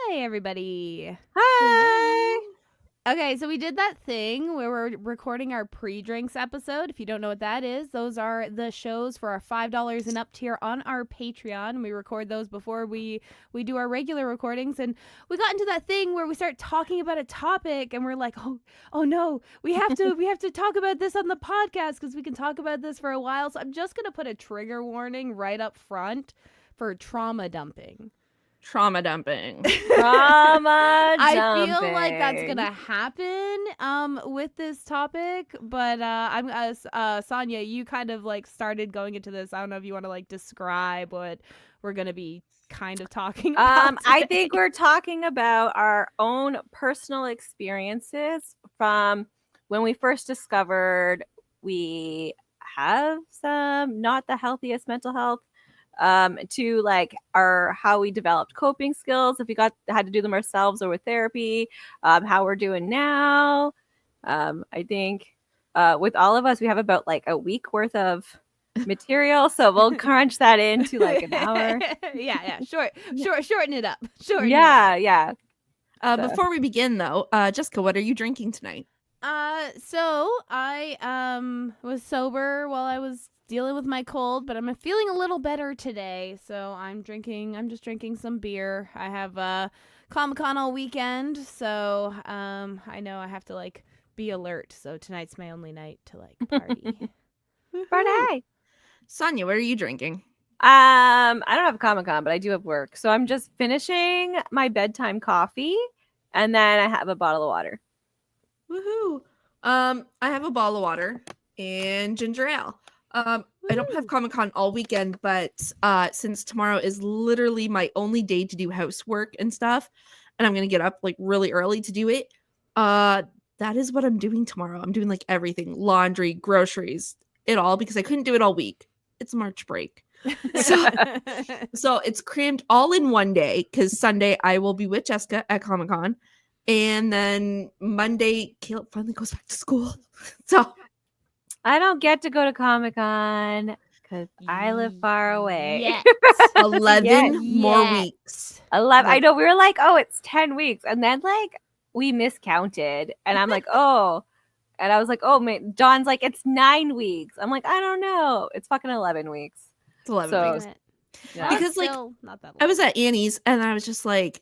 Hi, everybody. Hi. Okay, so we did that thing where we're recording our pre-drinks episode. If you don't know what that is, those are the shows for our $5 and up tier on our Patreon. We record those before we do our regular recordings, and we got into that thing where we start talking about a topic, and we're like, oh no, we have to talk about this on the podcast because we can talk about this for a while. So I'm just gonna put a trigger warning right up front for trauma dumping. Trauma dumping. I feel like that's gonna happen with this topic, but Sonia, you kind of like started going into this. I don't know if you want to like describe what we're gonna be kind of talking about. I think we're talking about our own personal experiences from when we first discovered we have some not the healthiest mental health, to like how we developed coping skills, if we had to do them ourselves or with therapy, how we're doing now. I think with all of us, we have about like a week worth of material, so we'll crunch that into like an hour. yeah. Shorten it up. Yeah. Before we begin, though, Jessica, what are you drinking tonight? So I was sober while I was dealing with my cold, but I'm feeling a little better today. So I'm just drinking some beer. I have Comic-Con all weekend, so I know I have to like be alert. So tonight's my only night to like party. Friday. Sonia, what are you drinking? I don't have Comic-Con, but I do have work. So I'm just finishing my bedtime coffee, and then I have a bottle of water. Woohoo! I have a bottle of water and ginger ale. I don't have Comic-Con all weekend, but since tomorrow is literally my only day to do housework and stuff, and I'm gonna get up like really early to do it, that is what I'm doing tomorrow. I'm doing like everything, laundry, groceries, it all, because I couldn't do it all week. It's March break. So it's crammed all in one day, because Sunday I will be with Jessica at Comic-Con, and then Monday Caleb finally goes back to school. So I don't get to go to Comic-Con because I live far away. Yes. 11 more weeks. 11. I know, we were like, oh, it's 10 weeks. And then like we miscounted. And I'm like, oh. And I was like, oh, man. Dawn's like, it's 9 weeks. I'm like, I don't know. It's fucking 11 weeks. It's 11 weeks. Yeah. Because like not that long. I was at Annie's and I was just like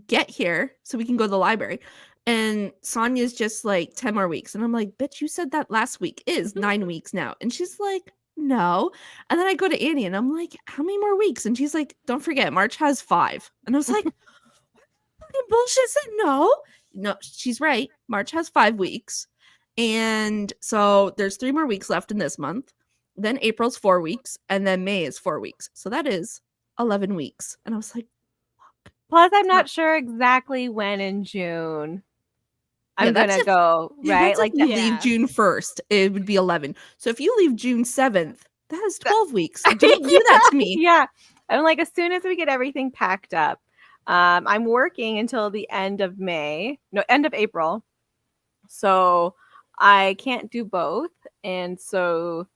get here so we can go to the library. And Sonia's just like 10 more weeks. And I'm like, bitch, you said that last week is 9 weeks now. And she's like, no. And then I go to Annie and I'm like, how many more weeks? And she's like, don't forget, March has 5. And I was like, fucking bullshit. Said no, she's right. March has 5 weeks. And so there's 3 more weeks left in this month. Then April's 4 weeks. And then May is 4 weeks. So that is 11 weeks. And I was like, fuck. Plus, I'm not sure exactly when in June I'm gonna go, right? Like you leave June 1st, it would be 11. So if you leave June 7th, that is 12 weeks. Don't do that to me. Yeah. I'm like, as soon as we get everything packed up, I'm working until the end of April. So I can't do both. And so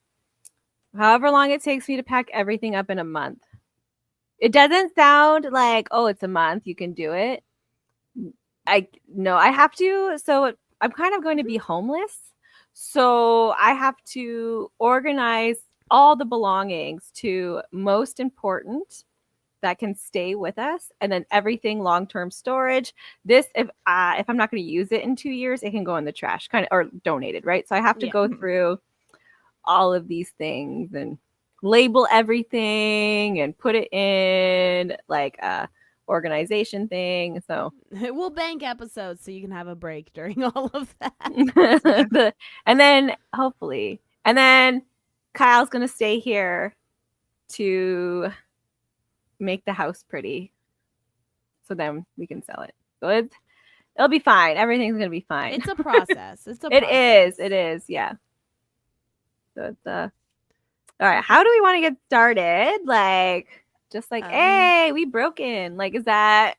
however long it takes me to pack everything up in a month. It doesn't sound like, oh, it's a month, you can do it. I have to. So I'm kind of going to be homeless. So I have to organize all the belongings to most important that can stay with us, and then everything long-term storage. This, if I'm not going to use it in 2 years, it can go in the trash, kind of, or donated, right? So I have to go through all of these things and label everything and put it in like organization thing. So we'll bank episodes so you can have a break during all of that. And then hopefully, and then Kyle's gonna stay here to make the house pretty, so then we can sell it. So it'll be fine. Everything's gonna be fine. It's a process. It is. Yeah. So it's all right. How do we want to get started? Like, just like, hey, we broken. Like, is that?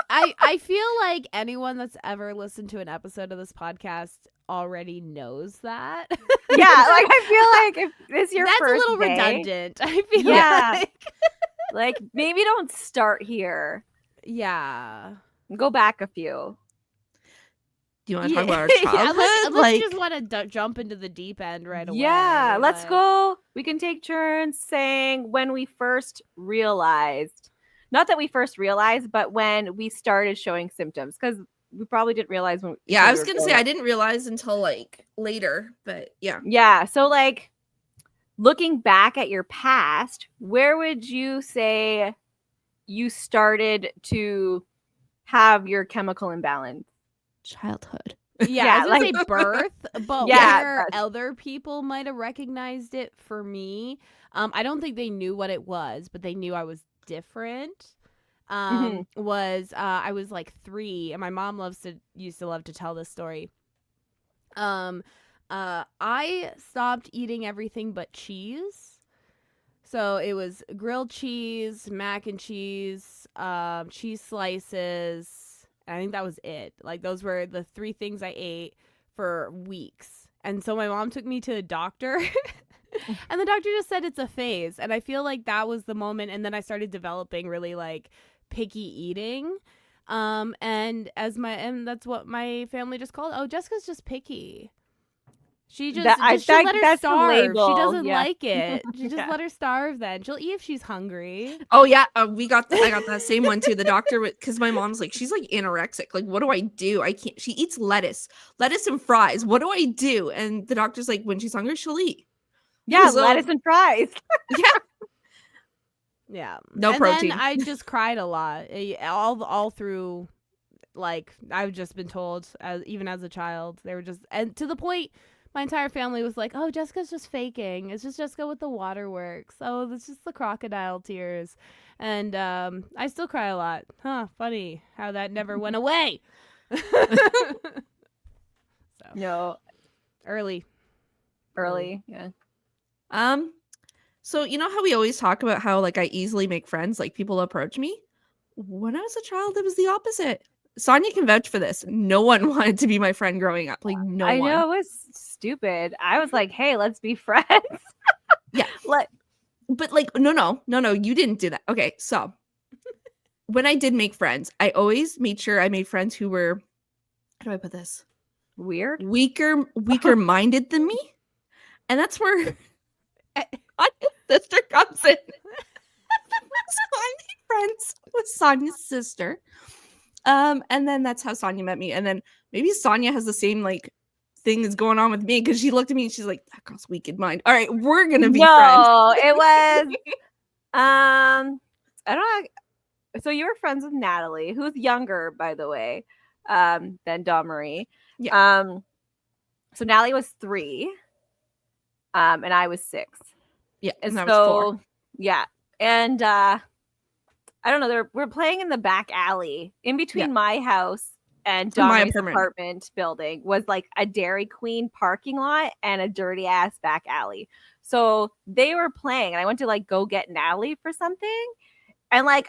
I feel like anyone that's ever listened to an episode of this podcast already knows that. Yeah, like I feel like if it's your that's first a little day, redundant. I feel like like maybe don't start here. Yeah. Go back a few. Do you want to talk about our Yeah, childhood? unless you just want to jump into the deep end right away. Yeah, let's like- go. We can take turns saying when we first realized. Not that we first realized, but when we started showing symptoms, because we probably didn't realize when. Yeah, until I we was were gonna grown say I up. didn't realize until like later, but yeah. Yeah, so like looking back at your past, where would you say you started to have your chemical imbalance? Childhood. Yeah, Yeah, I was gonna like- say birth, but Yeah, where that's- other people might have recognized it for me, I don't think they knew what it was, but they knew I was different. Was I was like 3, and my mom used to love to tell this story. I stopped eating everything but cheese. So it was grilled cheese, mac and cheese, cheese slices. I think that was it. Like those were the 3 things I ate for weeks. And so my mom took me to a doctor and the doctor just said it's a phase. And I feel like that was the moment. And then I started developing really like picky eating. And that's what my family just called. Oh, Jessica's just picky. She just, she'll let her that's the starve. She label, doesn't yeah. like it. She just Yeah. let her starve then. She'll eat if she's hungry. Oh yeah, I got that same one too. The doctor, because my mom's like, she's like anorexic. Like, what do I do? I can't. She eats lettuce and fries. What do I do? And the doctor's like, when she's hungry, she'll eat. Yeah, So- lettuce and fries. Yeah, Yeah. No and protein. then I just cried a lot. All through, like, I've just been told, even as a child, they were just, and to the point, my entire family was like, oh, Jessica's just faking. It's just Jessica with the waterworks. Oh, it's just the crocodile tears. And I still cry a lot. Huh, funny how that never went away. So, No, early. yeah. So you know how we always talk about how like I easily make friends, like people approach me? When I was a child, it was the opposite. Sonia can vouch for this. No one wanted to be my friend growing up. Like no I one. know, it was stupid. I was like, hey, let's be friends. Yeah. But like no, you didn't do that. Okay, so when I did make friends, I always made sure I made friends who were, how do I put this? Weird. Weaker minded than me. And that's where Sonia's sister comes in. So I made friends with Sonia's sister. And then that's how Sonia met me. And then maybe Sonia has the same like thing that's going on with me because she looked at me and she's like, that girl's weak in mind. All right, we're gonna be friends. No, it was I don't know. So you were friends with Natalie, who's younger, by the way, than Dawn Marie. Yeah. So Natalie was 3, and I was 6. Yeah, And and I so, was 4. yeah, and I don't know. We're playing in the back alley in between my house and Dawn my Marie's apartment. apartment building was like a Dairy Queen parking lot and a dirty ass back alley. So they were playing, and I went to like go get Natalie for something, and like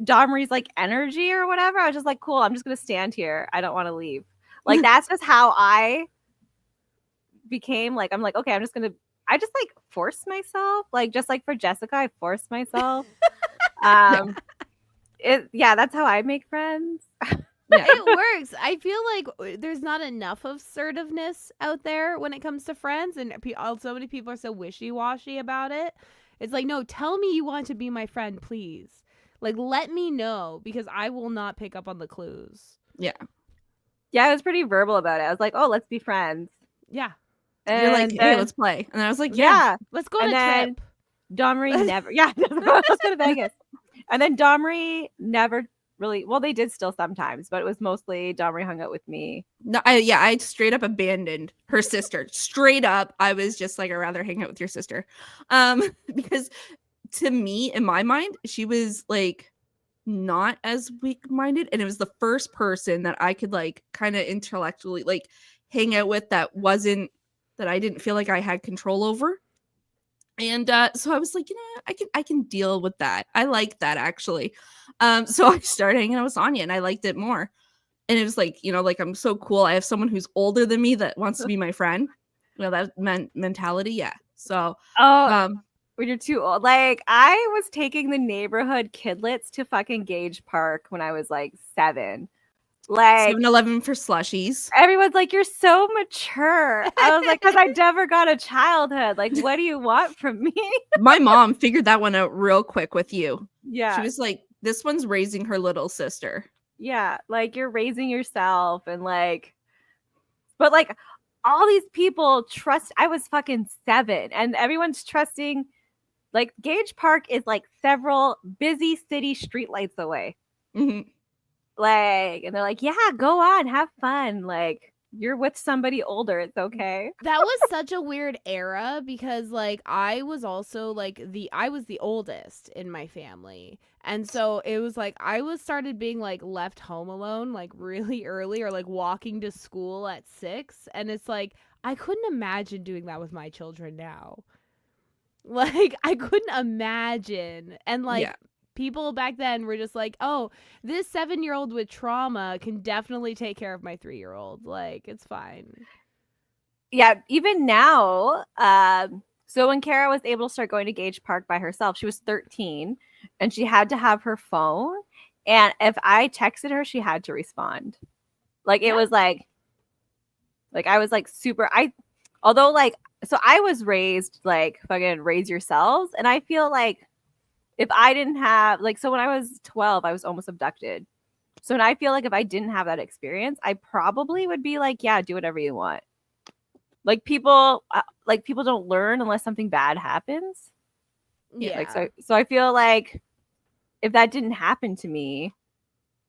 Dawn Marie's like energy or whatever. I was just like, cool. I'm just gonna stand here. I don't want to leave. Like that's just how I became. Like I'm like, okay, I just like force myself. Like just like for Jessica, I forced myself. That's how I make friends. Yeah. It works. I feel like there's not enough of assertiveness out there when it comes to friends, and so many people are so wishy-washy about it. It's like, no, tell me you want to be my friend, please. Like, let me know, because I will not pick up on the clues. Yeah. Yeah, I was pretty verbal about it. I was like, oh, let's be friends. Yeah. And You're like, hey, then- let's play. And I was like, yeah. Let's go on And a then trip. Dawn Marie never. Yeah, let's go to Vegas. And then Dawn Marie never really. Well, they did still sometimes, but it was mostly Dawn Marie hung out with me. No, I straight up abandoned her sister. Straight up, I was just like, I'd rather hang out with your sister. Because to me, in my mind, she was like not as weak-minded, and it was the first person that I could like kind of intellectually like hang out with that I didn't feel like I had control over. And so I was like, I can deal with that. I like that actually. So I started hanging out with Sonia, and I liked it more. And it was like, like I'm so cool. I have someone who's older than me that wants to be my friend. That mentality, yeah. So, when you're too old. Like, I was taking the neighborhood kidlets to fucking Gage Park when I was like 7. Like, 7-Eleven for slushies. everyone's like, "You're so mature." I was like, "'Cause I never got a childhood. Like, what do you want from me?" My mom figured that one out real quick with you. Yeah. She was like, this one's raising her little sister. Yeah. Like, you're raising yourself and like, but like, all these people trust. I was fucking 7 and everyone's trusting. Like, Gage Park is like several busy city streetlights away. Mhm. Like, and they're like, "Yeah, go on, have fun. Like, you're with somebody older. It's okay." That was such a weird era because like I was also like I was the oldest in my family. And so it was like I was started being like left home alone like really early, or like walking to school at 6, and it's like I couldn't imagine doing that with my children now. Like I couldn't imagine. And like Yeah. people back then were just like, "Oh, this 7-year-old with trauma can definitely take care of my 3-year-old. Like it's fine." Yeah, even now, so when Kara was able to start going to Gage Park by herself, she was 13 and she had to have her phone. And if I texted her, she had to respond. Like, it Yeah. was like I was like super, although like, so I was raised like fucking raise yourselves. And I feel like if I didn't have, like, so when I was 12, I was almost abducted. So, and I feel like if I didn't have that experience, I probably would be like, yeah, do whatever you want. Like, people don't learn unless something bad happens. Yeah. Like, so I feel like if that didn't happen to me,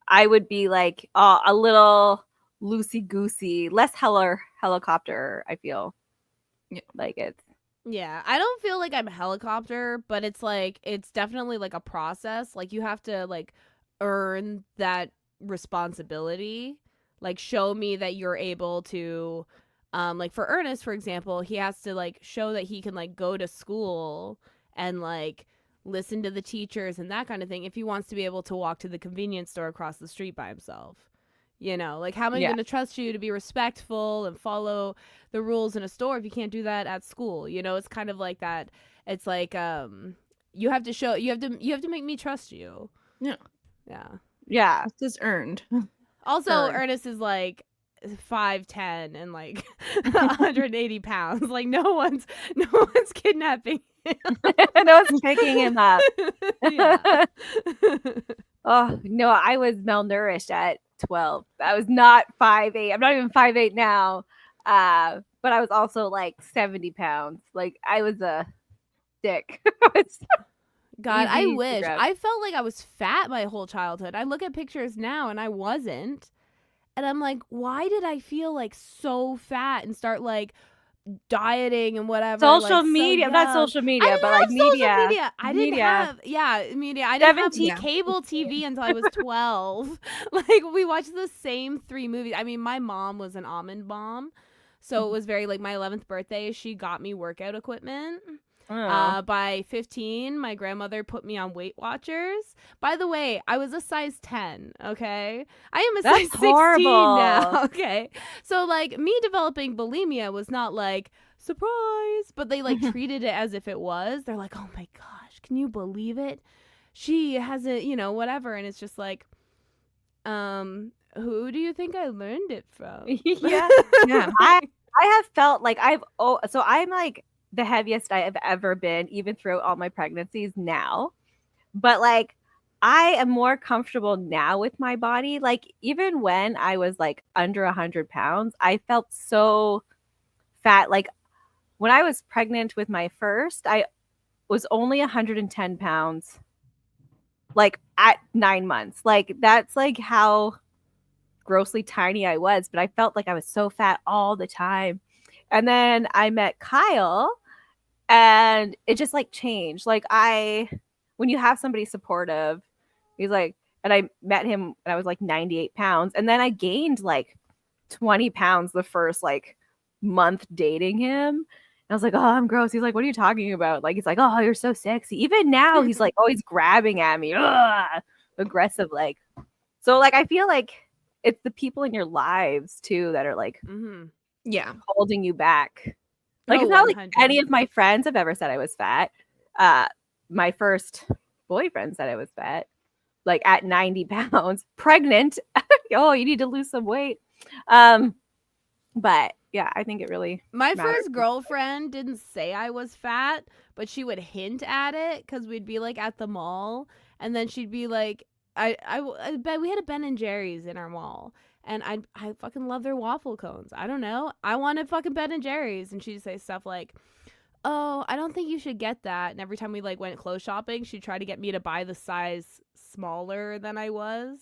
I would be like a little loosey goosey, less helicopter. I feel like it's. Yeah, I don't feel like I'm helicopter, but it's like it's definitely like a process. Like you have to like earn that responsibility. Like show me that you're able to like for Ernest, for example, he has to like show that he can like go to school and like listen to the teachers and that kind of thing if he wants to be able to walk to the convenience store across the street by himself. You know, like how am I Yeah. going to trust you to be respectful and follow the rules in a store if you can't do that at school? You know, it's kind of like that. It's like you have to show you have to make me trust you. Yeah. Yeah. Yeah. This is earned. Also, Earned. Ernest is like 5'10" and like 180 pounds. Like no one's kidnapping him. No one's picking him up. Yeah. Oh no, I was malnourished at 12. I was not 5'8". I'm not even 5'8" now. But I was also like 70 pounds. Like, I was a dick. God, I Easy to wish. grab. I felt like I was fat my whole childhood. I look at pictures now and I wasn't. And I'm like, why did I feel like so fat and start like dieting and whatever? Social like, media, so not young. social I media, didn't but have like media. social media. I didn't Media. have media. I didn't have 17. cable TV until I was 12. Like we watched the same 3 movies. I mean, my mom was an almond mom. So it was very like my 11th birthday, she got me workout equipment. Oh. By 15, my grandmother put me on Weight Watchers. By the way, I was a size 10, okay? I am a That's size 16 horrible. now, okay? So, like, me developing bulimia was not like, surprise, but they, like, treated it as if it was. They're like, oh my gosh, can you believe it? She has a, you know, whatever. And it's just like, who do you think I learned it from? Yeah. Yeah. I have felt like so I'm like the heaviest I have ever been, even throughout all my pregnancies now. But like, I am more comfortable now with my body. Like, even when I was like under 100 pounds, I felt so fat. Like, when I was pregnant with my first, I was only 110 pounds, like at 9 months. Like, that's like how grossly tiny I was, but I felt like I was so fat all the time. And then I met Kyle and it just like changed. Like, when you have somebody supportive, he's like, and I met him and I was like 98 pounds. And then I gained like 20 pounds the first like month dating him. And I was like, oh, I'm gross. He's like, what are you talking about? Like, he's like, oh, you're so sexy. Even now, he's like always grabbing at me, aggressive. Like, so like, I feel like it's the people in your lives too that are like Yeah. holding you back. Like, Oh, it's not like 100. any of my friends have ever said I was fat. my first boyfriend said I was fat, like at 90 pounds, pregnant. Oh, you need to lose some weight. But yeah, I think it really My matters. first girlfriend didn't say I was fat, but she would hint at it because we'd be like at the mall, and then she'd be like, I bet we had a Ben and Jerry's in our mall, and I fucking love their waffle cones. I don't know, I wanted fucking Ben and Jerry's, and she'd say stuff like, "Oh, I don't think you should get that." And every time we like went clothes shopping, she'd try to get me to buy the size smaller than I was,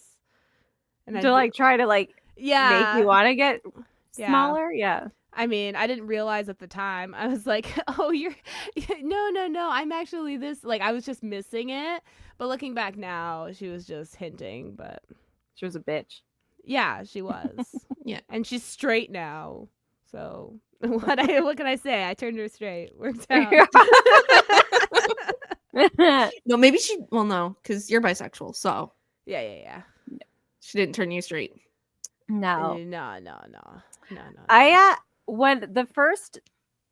and I'd To be, like try to like make yeah, you want to get yeah. smaller. Yeah. I mean, I didn't realize at the time. I was like, "Oh, you're no. I'm actually this." Like, I was just missing it. But looking back now, she was just hinting. But She was a bitch. yeah, she was. Yeah. And she's straight now. So what can I say? I turned her straight. Worked out. No, maybe she. Well, no, because you're bisexual, so Yeah. she didn't turn you straight. No. No. I when the first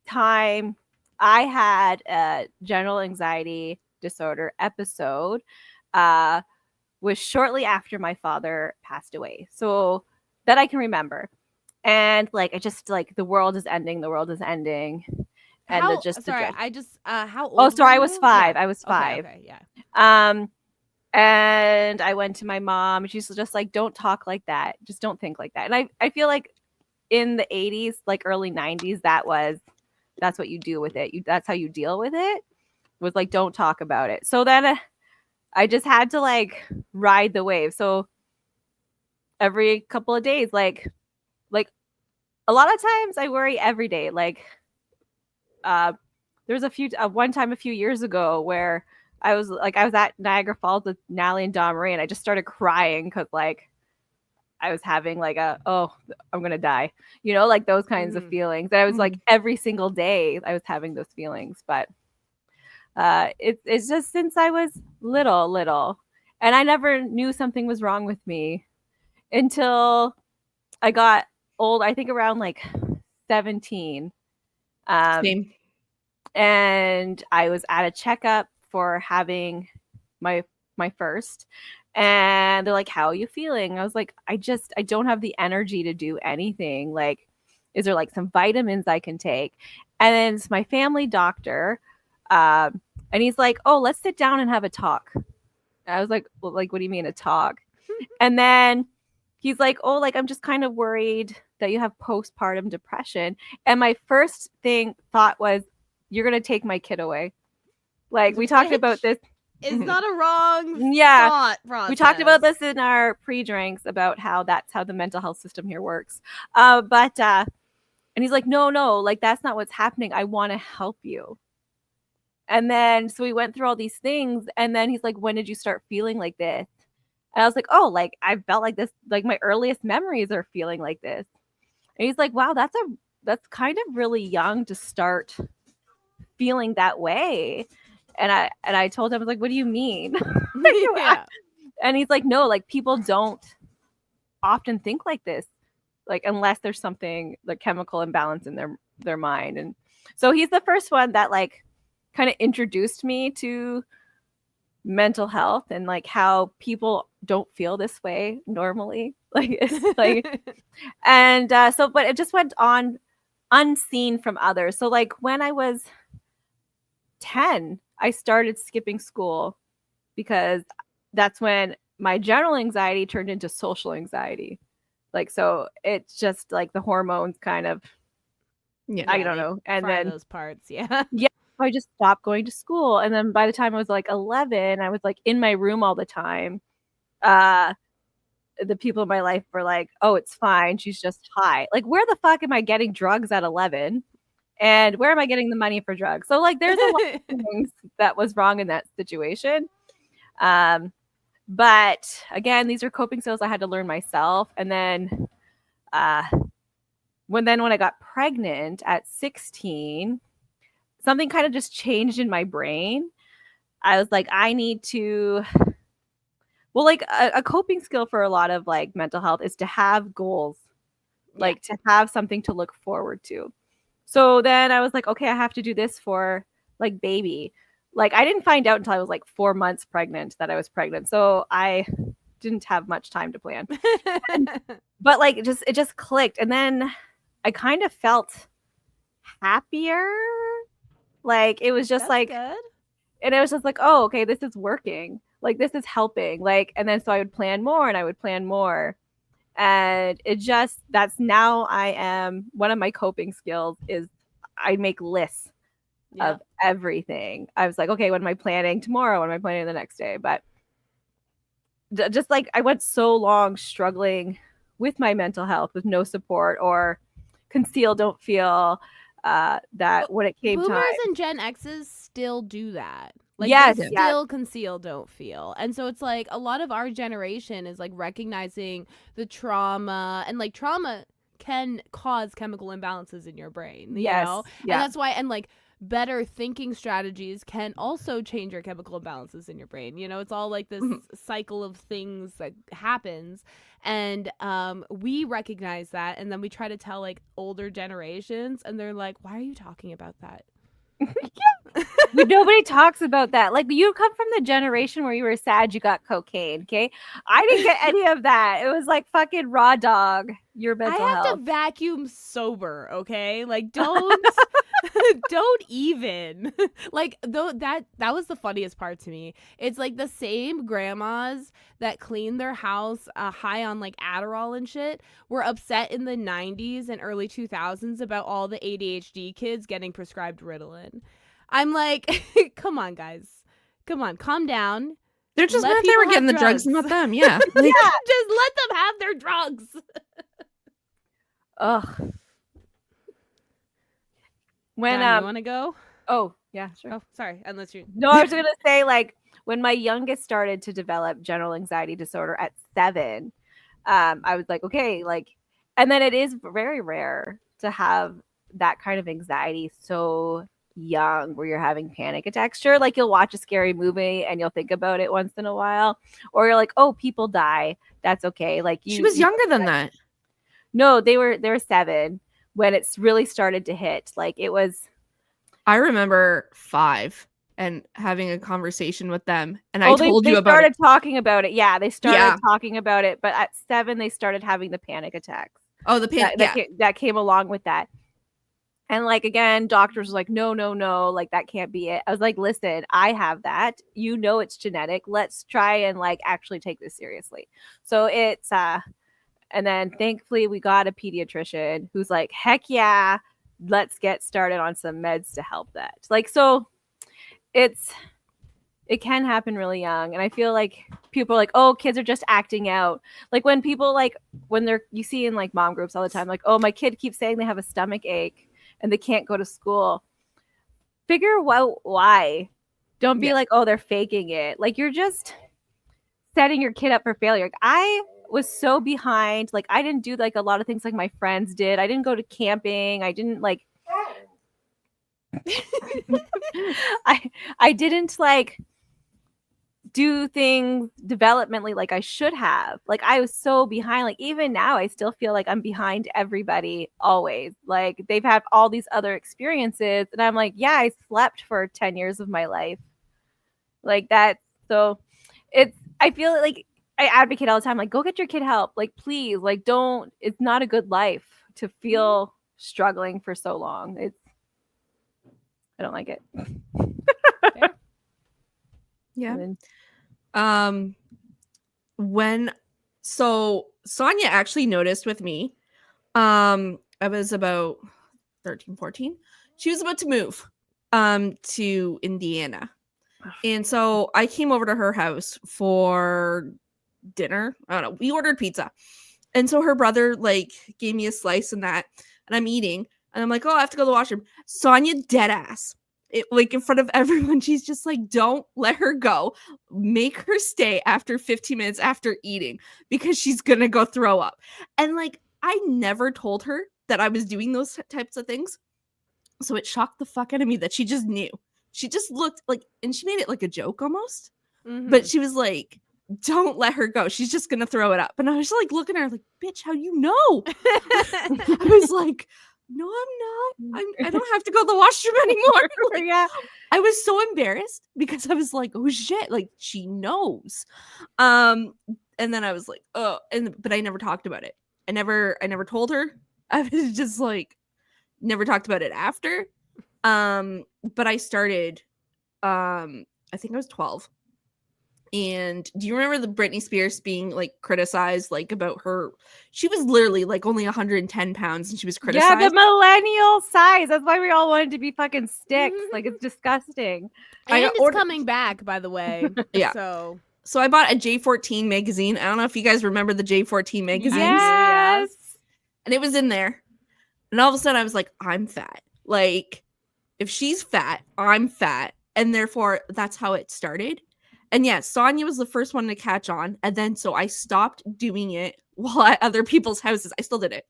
time I had a general anxiety disorder episode was shortly after my father passed away. So that I can remember. And like I just like the world is ending. And How, the just sorry, the, I just how old? oh sorry, were I was you? 5. Yeah. I was 5. Okay, yeah. And I went to my mom and she's just like, don't talk like that. Just don't think like that. And I feel like in the 80s, like early 90s, that's what you do with it. That's how you deal with it, was like, don't talk about it. So then I just had to like ride the wave. So every couple of days, like a lot of times I worry every day. Like there was one time a few years ago where I was at Niagara Falls with Natalie and Don Marie, and I just started crying because like I was having like I'm gonna die, like those kinds of feelings. And I was like every single day I was having those feelings. But it's just since I was little, and I never knew something was wrong with me until I got old. I think around like 17. Same. And I was at a checkup for having my first, and they're like, how are you feeling? I was like, I don't have the energy to do anything. Like, is there like some vitamins I can take? And then it's my family doctor, and he's like, oh, let's sit down and have a talk. And I was like, well, like, what do you mean a talk? And then he's like, oh, like, I'm just kind of worried that you have postpartum depression. And my first thought was, you're gonna take my kid away. Like, we talked about this. It's not a wrong thought process. We talked about this in our pre-drinks about how that's how the mental health system here works. And he's like, no, like, that's not what's happening. I want to help you. And then so we went through all these things, and then he's like, when did you start feeling like this? And I was like, oh, like, I felt like this, like my earliest memories are feeling like this. And he's like, wow, that's kind of really young to start feeling that way. And I told him, I was like, what do you mean? Yeah. And he's like, no, like, people don't often think like this, like, unless there's something like chemical imbalance in their mind. And so he's the first one that like kind of introduced me to mental health and like how people don't feel this way normally. Like, it's like, and but it just went on unseen from others. So like when I was 10, I started skipping school because that's when my general anxiety turned into social anxiety. Like, so it's just like the hormones kind of, I don't know. And then those parts, yeah. I just stopped going to school. And then by the time I was like 11, I was like in my room all the time. The people in my life were like, oh, it's fine. She's just high. Like, where the fuck am I getting drugs at 11? And where am I getting the money for drugs? So like, there's a lot of things that was wrong in that situation. But again, these are coping skills I had to learn myself. And then when I got pregnant at 16, something kind of just changed in my brain. I was like, I need to, well, like a coping skill for a lot of like mental health is to have goals, like to have something to look forward to. So then I was like, okay, I have to do this for like baby. like I didn't find out until I was like 4 months pregnant that I was pregnant. So I didn't have much time to plan. But like it just clicked. And then I kind of felt happier. Like it was just That's like good. and it was just like, oh, okay, this is working. Like this is helping. Like, and then so I would plan more and I would plan more. And it just that's now I am one of my coping skills is I make lists Yeah. of everything. I was like, okay, what am I planning tomorrow? What am I planning the next day? But just like I went so long struggling with my mental health with no support or conceal, don't feel that when it came Boomers time. and Gen X's still do that. Like Yes, they yes. still conceal, don't feel. And so it's like a lot of our generation is like recognizing the trauma, and like trauma can cause chemical imbalances in your brain, you Yes, know? yeah. And that's why, and like better thinking strategies can also change your chemical imbalances in your brain. You know, it's all like this cycle of things that happens. And we recognize that, and then we try to tell like older generations, and they're like, why are you talking about that? Nobody talks about that. Like you come from the generation where you were sad you got cocaine, okay? I didn't get any of that. It was like fucking raw dog your mental I have health. to vacuum sober, okay? Like don't don't even. Like though that was the funniest part to me. It's like the same grandmas that clean their house high on like Adderall and shit were upset in the 90s and early 2000s about all the ADHD kids getting prescribed Ritalin. I'm like, come on guys. Come on, calm down. They're just Let mad they people were have getting the drugs, drugs. not them. Yeah. Like, Yeah. Just let them have their drugs. Ugh. When John, you want to go? oh, yeah, sure. Oh, sorry. Unless you. No, I was going to say like when my youngest started to develop general anxiety disorder at 7, I was like, okay, like and then it is very rare to have that kind of anxiety so young where you're having panic attacks. Sure, like you'll watch a scary movie and you'll think about it once in a while, or you're like, oh, people die. That's okay. Like she was younger than that. No, they were 7 when it's really started to hit. Like it was. I remember 5 and having a conversation with them, and I told they you about started it. talking about it. Yeah, they started talking about it, but at 7 they started having the panic attacks. Oh, the panic. That came along with that. And like again, doctors was like, no, like that can't be it. I was like, listen, I have that. You know it's genetic. Let's try and like actually take this seriously. So it's and then thankfully we got a pediatrician who's like, heck yeah, let's get started on some meds to help that. Like so it can happen really young. And I feel like people are like, oh, kids are just acting out. Like when people like when they're you see in like mom groups all the time, like, oh, my kid keeps saying they have a stomach ache and they can't go to school. Figure out why. Don't be like, oh, they're faking it. Like you're just setting your kid up for failure. Like, I was so behind. Like I didn't do like a lot of things like my friends did. I didn't go to camping. I didn't like I didn't like do things developmentally like I should have. Like I was so behind. Like even now I still feel like I'm behind everybody always. Like they've had all these other experiences and I'm like, yeah, I slept for 10 years of my life. Like that. So I feel like I advocate all the time, like go get your kid help. Like please, like don't, it's not a good life to feel struggling for so long. I don't like it. Yeah. When Sonia actually noticed with me, I was about 13, 14. She was about to move to Indiana. And so I came over to her house for dinner. I don't know. We ordered pizza. And so her brother like gave me a slice and that, and I'm eating. And I'm like, oh, I have to go to the washroom. Sonia dead ass. It, like in front of everyone, she's just like, don't let her go. Make her stay after 15 minutes after eating because she's gonna go throw up. And like, I never told her that I was doing those types of things. So it shocked the fuck out of me that she just knew. She just looked like, and she made it like a joke almost. Mm-hmm. But she was like, don't let her go. She's just gonna throw it up. And I was like looking at her like, bitch, how you know? I was like, no, I'm not. I don't have to go to the washroom anymore. Like, Yeah. I was so embarrassed because I was like, oh shit, like she knows. And then I was like, oh, but I never talked about it. I never told her. I was just like, never talked about it after. But I started, I think I was 12. And do you remember the Britney Spears being like criticized, like about her? She was literally like only 110 pounds and she was criticized. Yeah, the millennial size. That's why we all wanted to be fucking sticks. Like, it's disgusting. And it's coming back, by the way. Yeah. So I bought a J14 magazine. I don't know if you guys remember the J14 magazines. Yes. And it was in there. And all of a sudden I was like, I'm fat. Like, if she's fat, I'm fat. And therefore, that's how it started. And yeah, Sonia was the first one to catch on. And then so I stopped doing it while at other people's houses. I still did it,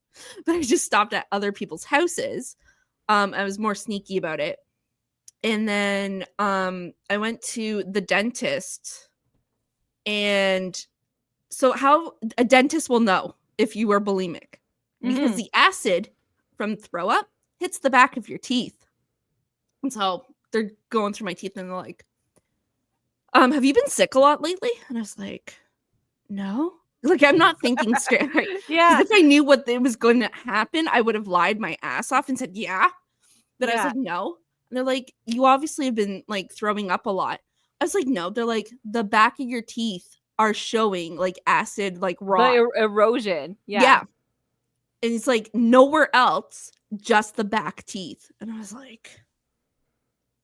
but I just stopped at other people's houses. I was more sneaky about it. And then I went to the dentist. And so how a dentist will know if you are bulimic, because the acid from throw up hits the back of your teeth. And so they're going through my teeth and they're like, have you been sick a lot lately? And I was like, no. Like, I'm not thinking straight. Right? Yeah. If I knew what was going to happen, I would have lied my ass off and said, yeah. But I was like, no. And they're like, you obviously have been like throwing up a lot. I was like, no. They're like, the back of your teeth are showing like acid, like raw. The erosion. Yeah. And it's like nowhere else, just the back teeth. And I was like,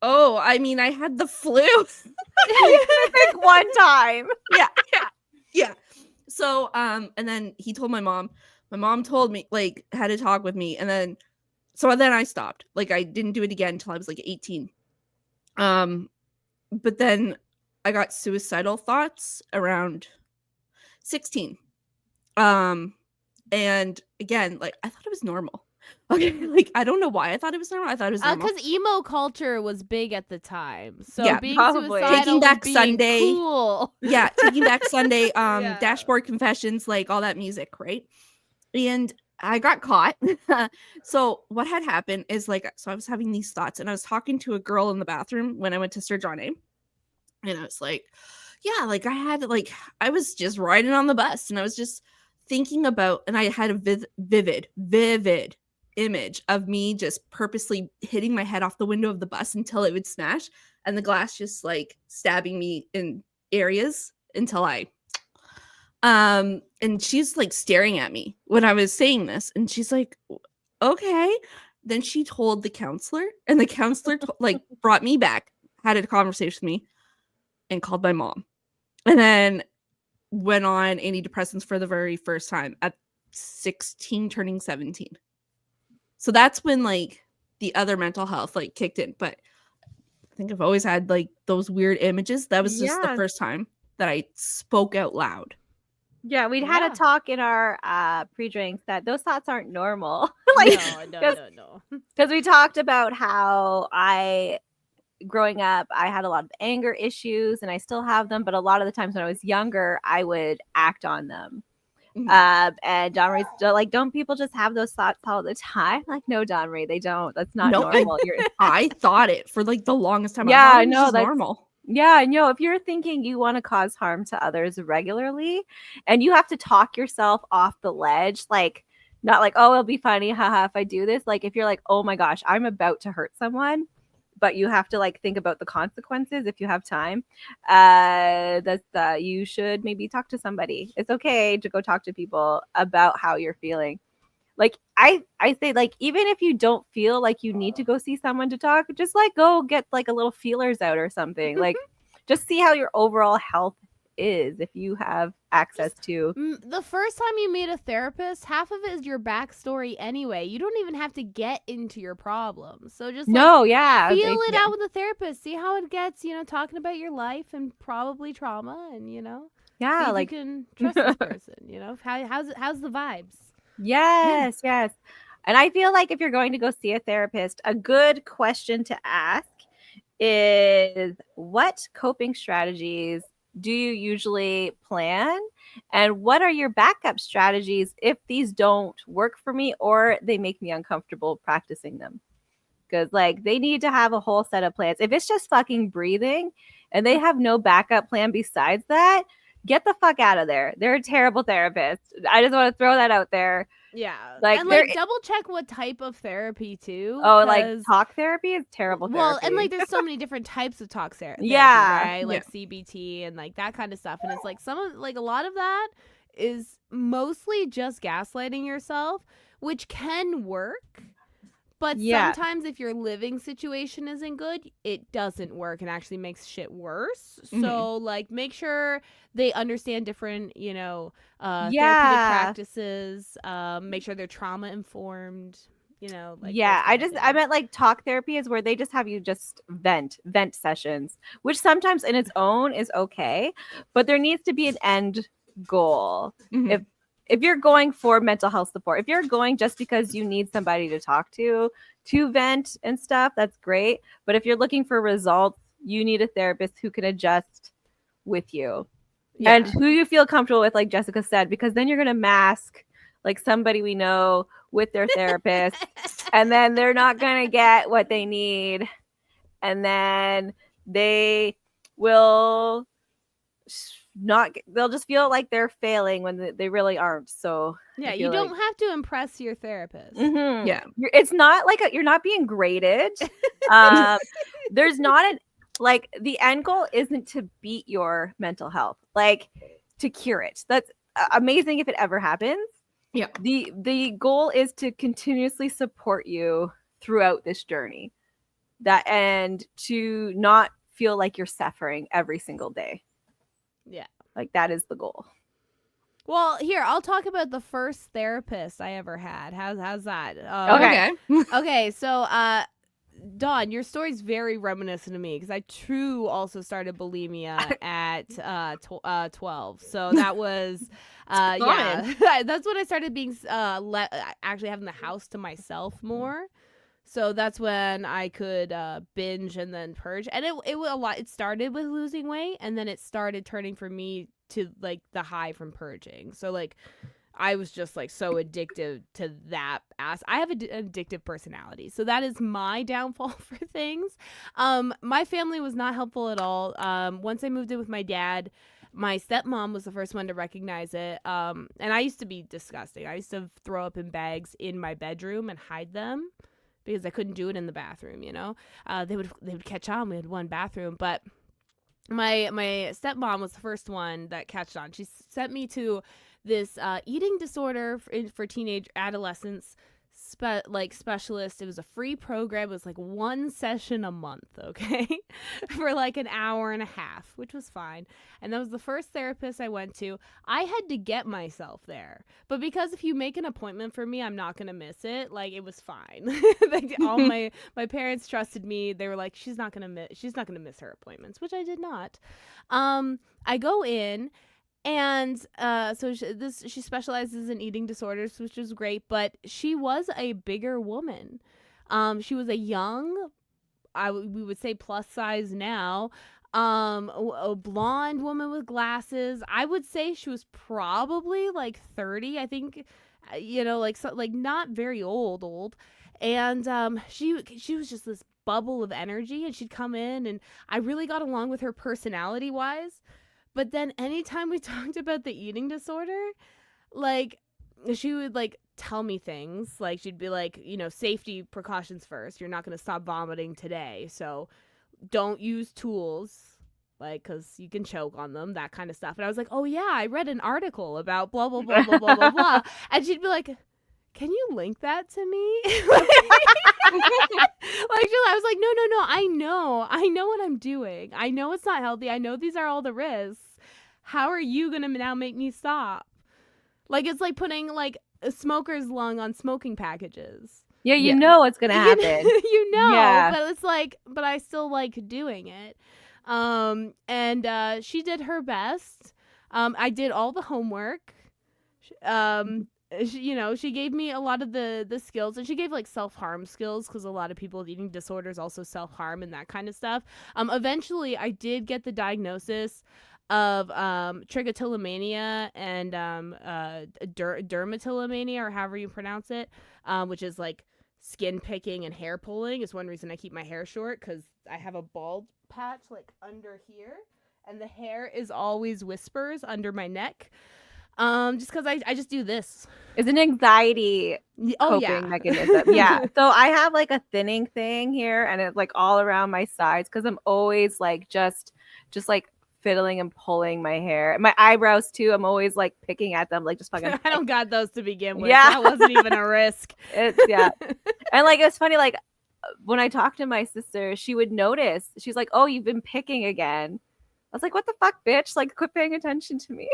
oh, I mean, I had the flu. Like one time. Yeah. So, and then he told my mom. My mom told me, like, had to talk with me. And then, so then I stopped. Like, I didn't do it again until I was like 18. But then I got suicidal thoughts around 16. And again, like, I thought it was normal. Okay, like, I don't know why I thought it was normal. I thought it was normal. Because emo culture was big at the time. So Yeah, being probably. suicidal Taking Back was being Sunday. cool. Yeah, Taking Back Sunday, Yeah. Dashboard Confessions, like all that music, right? And I got caught. So what had happened is like, so I was having these thoughts and I was talking to a girl in the bathroom when I went to Sir John A. And I was like, yeah, like I was just riding on the bus and I was just thinking about, and I had a vivid image of me just purposely hitting my head off the window of the bus until it would smash and the glass just like stabbing me in areas until I and she's like staring at me when I was saying this and she's like, okay. Then she told the counselor and the counselor like brought me back, had a conversation with me and called my mom and then went on antidepressants for the very first time at 16 turning 17. So that's when like the other mental health like kicked in. But I think I've always had like those weird images. That was just the first time that I spoke out loud. Yeah, we'd had a talk in our pre-drinks that those thoughts aren't normal. No. Because we talked about how growing up, I had a lot of anger issues and I still have them. But a lot of the times when I was younger, I would act on them. And Don Ray's like, don't people just have those thoughts all the time? Like, no, Don Ray, they don't. That's not normal. I thought it for like the longest time. Yeah, I know that's normal. Yeah, I know. If you're thinking you want to cause harm to others regularly, and you have to talk yourself off the ledge, like not like, oh, it'll be funny, haha, if I do this. Like if you're like, oh my gosh, I'm about to hurt someone, but you have to like think about the consequences if you have time. You should maybe talk to somebody. It's okay to go talk to people about how you're feeling. Like I say, like, even if you don't feel like you need to go see someone to talk, just like go get like a little feelers out or something. Like just see how your overall health is if you have access to. The first time you meet a therapist, half of it is your backstory anyway. You don't even have to get into your problems. So just feel it out with the therapist. See how it gets, talking about your life and probably trauma and, see if you can trust this person, how's the vibes? Yes. And I feel like if you're going to go see a therapist, a good question to ask is what coping strategies do you usually plan? And what are your backup strategies if these don't work for me or they make me uncomfortable practicing them? Because like they need to have a whole set of plans. If it's just fucking breathing and they have no backup plan besides that, get the fuck out of there. They're a terrible therapist. I just want to throw that out there. Yeah. Like and they're like double check what type of therapy too. like 'Cause- talk therapy is terrible well, therapy. and like there's so many different types of talk therapy, Yeah. right? Like CBT and like that kind of stuff. And it's like some of like a lot of that is mostly just gaslighting yourself, which can work. But Yeah. sometimes if your living situation isn't good, it doesn't work and actually makes shit worse. Mhm. So like make sure they understand different, you know, therapeutic Yeah. practices. Make sure they're trauma informed. You know, like yeah, those kind of I things. meant like talk therapy is where they just have you just vent sessions, which sometimes in its own is okay, but there needs to be an end goal. Mhm. If you're going for mental health support, if you're going just because you need somebody to talk to vent and stuff, that's great. But if you're looking for results, you need a therapist who can adjust with you and who you feel comfortable with, like Jessica said, because then you're going to mask like somebody we know with their therapist and then they're not going to get what they need. And then they will they'll just feel like they're failing when they really aren't. So Yeah, I you feel don't like, have to impress your therapist. Mhm. Yeah. It's not like you're not being graded. There's not an like the end goal isn't to beat your mental health, like to cure it. That's amazing if it ever happens. Yeah. The goal is to continuously support you throughout this journey. That and to not feel like you're suffering every single day. Yeah. Like that is the goal. Well, here, I'll talk about the first therapist I ever had. How's that? Okay. Okay, so Dawn, your story's very reminiscent to me because I too also started bulimia at 12. So that was yeah. That's when I started being actually having the house to myself more. So that's when I could binge and then purge. And it was a lot. It started with losing weight and then it started turning for me to like the high from purging. So like I was just like so addicted to that I have an addictive personality. So that is my downfall for things. My family was not helpful at all. Once I moved in with my dad, my stepmom was the first one to recognize it. And I used to be disgusting. I used to throw up in bags in my bedroom and hide them because I couldn't do it in the bathroom, you know. They would catch on. We had one bathroom, but my stepmom was the first one that catched on. She sent me to this eating disorder for teenage adolescents specialist. It was a free program. It was like one session a month, okay, for like an hour and a half, which was fine. And that was the first therapist I went to. I had to get myself there, but because if you make an appointment for me, I'm not gonna miss it. Like it was fine. Like all my parents trusted me. They were like, she's not gonna miss her appointments, which I did not. I go in. And so she specializes in eating disorders, which is great. But she was a bigger woman. She was a young, we would say plus size now, a blonde woman with glasses. I would say she was probably like 30. I think, you know, like not very old. And she was just this bubble of energy, and she'd come in, and I really got along with her personality wise. But then anytime we talked about the eating disorder, like she would like tell me things. Like she'd be like, you know, safety precautions first. You're not going to stop vomiting today. So don't use tools, like, because you can choke on them, that kind of stuff. And I was like, oh, yeah, I read an article about blah, blah, blah, blah, blah, blah, blah. And she'd be like, can you link that to me? Like, I was like, no, I know what I'm doing. I know it's not healthy. I know these are all the risks. How are you gonna now make me stop? Like, it's like putting like a smoker's lung on smoking packages. Yeah, you know what's gonna happen. You know, Yeah. but it's like, but I still like doing it. And she did her best. I did all the homework. She gave me a lot of the skills, and she gave like self-harm skills because a lot of people with eating disorders also self-harm and that kind of stuff. Eventually I did get the diagnosis. of trichotillomania and dermatillomania, or however you pronounce it, which is like skin picking and hair pulling. Is one reason I keep my hair short, because I have a bald patch like under here, and the hair is always whispers under my neck. Just because I just do this. It's an anxiety coping mechanism. Yeah. So I have like a thinning thing here, and it's like all around my sides because I'm always like just like fiddling and pulling my hair. My eyebrows too. I'm always like picking at them, like just fucking. I don't got those to begin with. Yeah. That wasn't even a risk. And like it's funny, like when I talked to my sister, she would notice. She's like, "Oh, you've been picking again." I was like, "What the fuck, bitch? Like, quit paying attention to me."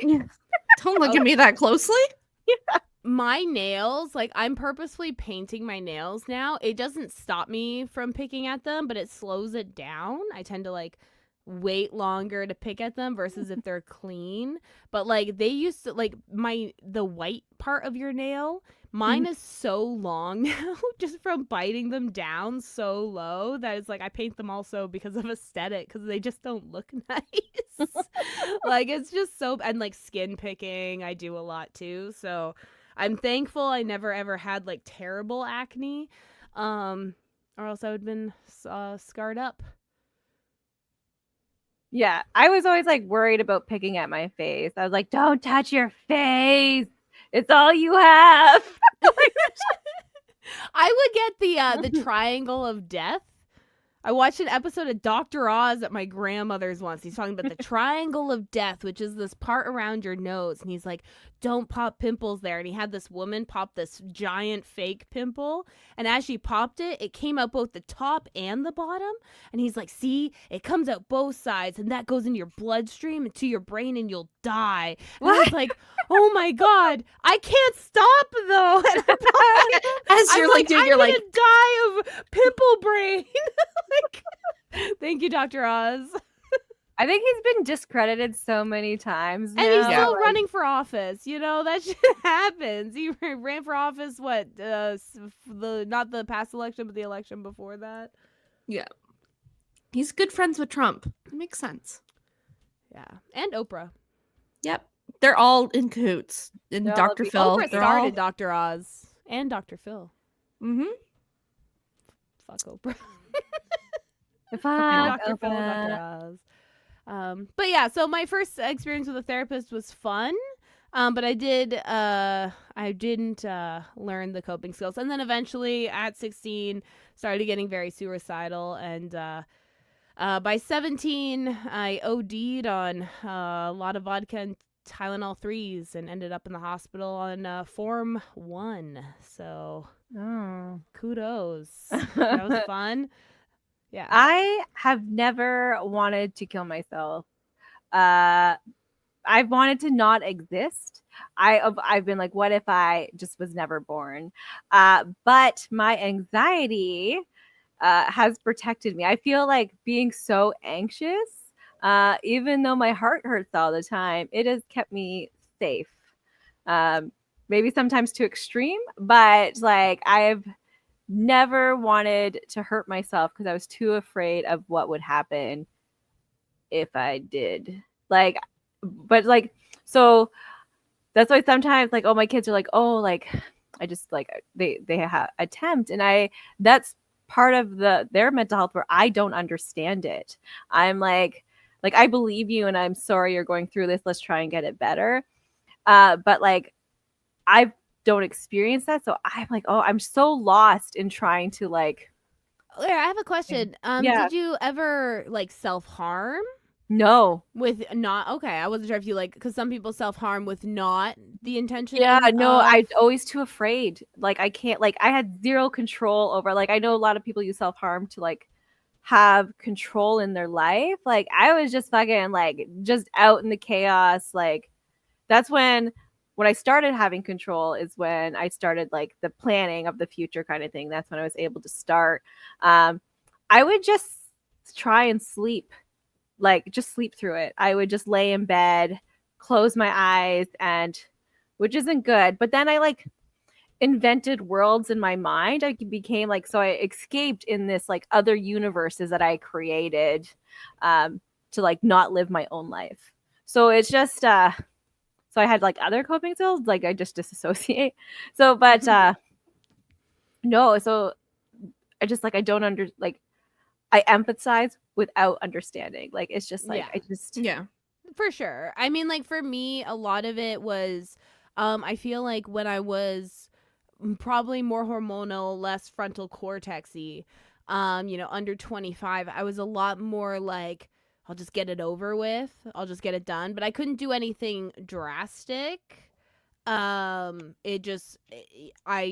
Don't look at me that closely. Yeah. My nails, like I'm purposefully painting my nails now. It doesn't stop me from picking at them, but it slows it down. I tend to like wait longer to pick at them versus if they're clean. But like they used to, like the white part of your nail, mine is so long now just from biting them down so low that it's like I paint them also because of aesthetic, because they just don't look nice. Like it's just so, and like skin picking I do a lot too, so I'm thankful I never ever had like terrible acne, or else I would have been scarred up. Yeah, I was always like worried about picking at my face. I was like, "Don't touch your face. It's all you have." I would get the triangle of death. I watched an episode of Dr. Oz at my grandmother's once. He's talking about the triangle of death, which is this part around your nose. And he's like, don't pop pimples there. And he had this woman pop this giant fake pimple. And as she popped it, it came out both the top and the bottom. And he's like, see, it comes out both sides. And that goes in your bloodstream and to your brain and you'll die. And I was like, oh my God, I can't stop though. And As you're like, dude, you're like, I'm gonna die of pimple brain. Like, thank you, Dr. Oz. I think he's been discredited so many times now. And he's still running for office. You know, that shit happens. He ran for office, not the past election, but the election before that. Yeah. He's good friends with Trump. It makes sense. Yeah. And Oprah. Yep. They're all in cahoots. And Dr. Phil. Oprah started Dr. Oz and Dr. Phil. Mm-hmm. Fuck Oprah. Dr. Phil, Dr. Oz. But yeah, so my first experience with a therapist was fun. But I didn't learn the coping skills. And then eventually at 16 started getting very suicidal, and by 17 I OD'd on a lot of vodka and Tylenol 3s and ended up in the hospital on Form 1. So kudos. That was fun. Yeah. I have never wanted to kill myself. I've wanted to not exist. I've been like, what if I just was never born? But my anxiety has protected me. I feel like being so anxious, even though my heart hurts all the time, it has kept me safe. Maybe sometimes too extreme, but like I've never wanted to hurt myself because I was too afraid of what would happen if I did. Like, but like, so that's why sometimes like, oh, my kids are like, oh, like I just like they attempt, and that's part of their mental health where I don't understand it. I'm like I believe you, and I'm sorry you're going through this. Let's try and get it better. But like I don't experience that, so I'm like, oh, I'm so lost in trying to like. I have a question. Did you ever like self-harm? No. With not okay. I wasn't sure if you like, because some people self-harm with not the intention. Yeah, no, I'm always too afraid. Like I can't, like I had zero control over, like I know a lot of people use self-harm to like have control in their life. Like I was just fucking like just out in the chaos. Like that's when I started having control, is when I started like the planning of the future kind of thing. That's when I was able to start. I would just try and sleep, like just sleep through it. I would just lay in bed, close my eyes, and which isn't good. But then I like invented worlds in my mind. I became like, so I escaped in this like other universes that I created to like not live my own life. So it's just so I had like other coping skills, like I just disassociate. So but no, so I just like I don't I empathize without understanding. Like it's just like Yeah. I just Yeah. For sure. I mean, like for me, a lot of it was, I feel like when I was probably more hormonal, less frontal cortexy, under 25, I was a lot more like, I'll just get it over with. I'll just get it done. But I couldn't do anything drastic. I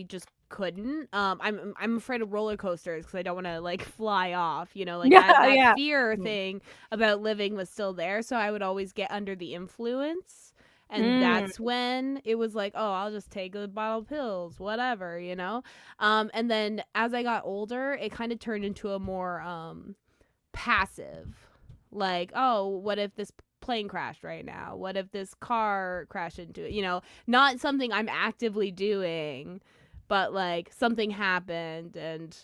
just couldn't. I'm afraid of roller coasters because I don't want to like fly off. Like that yeah, yeah. fear Mm. thing about living was still there, so I would always get under the influence. And Mm. that's when it was like, oh, I'll just take a bottle of pills, whatever. And then as I got older, it kind of turned into a more passive, like, oh, what if this plane crashed right now? What if this car crashed into it? Not something I'm actively doing, but like something happened and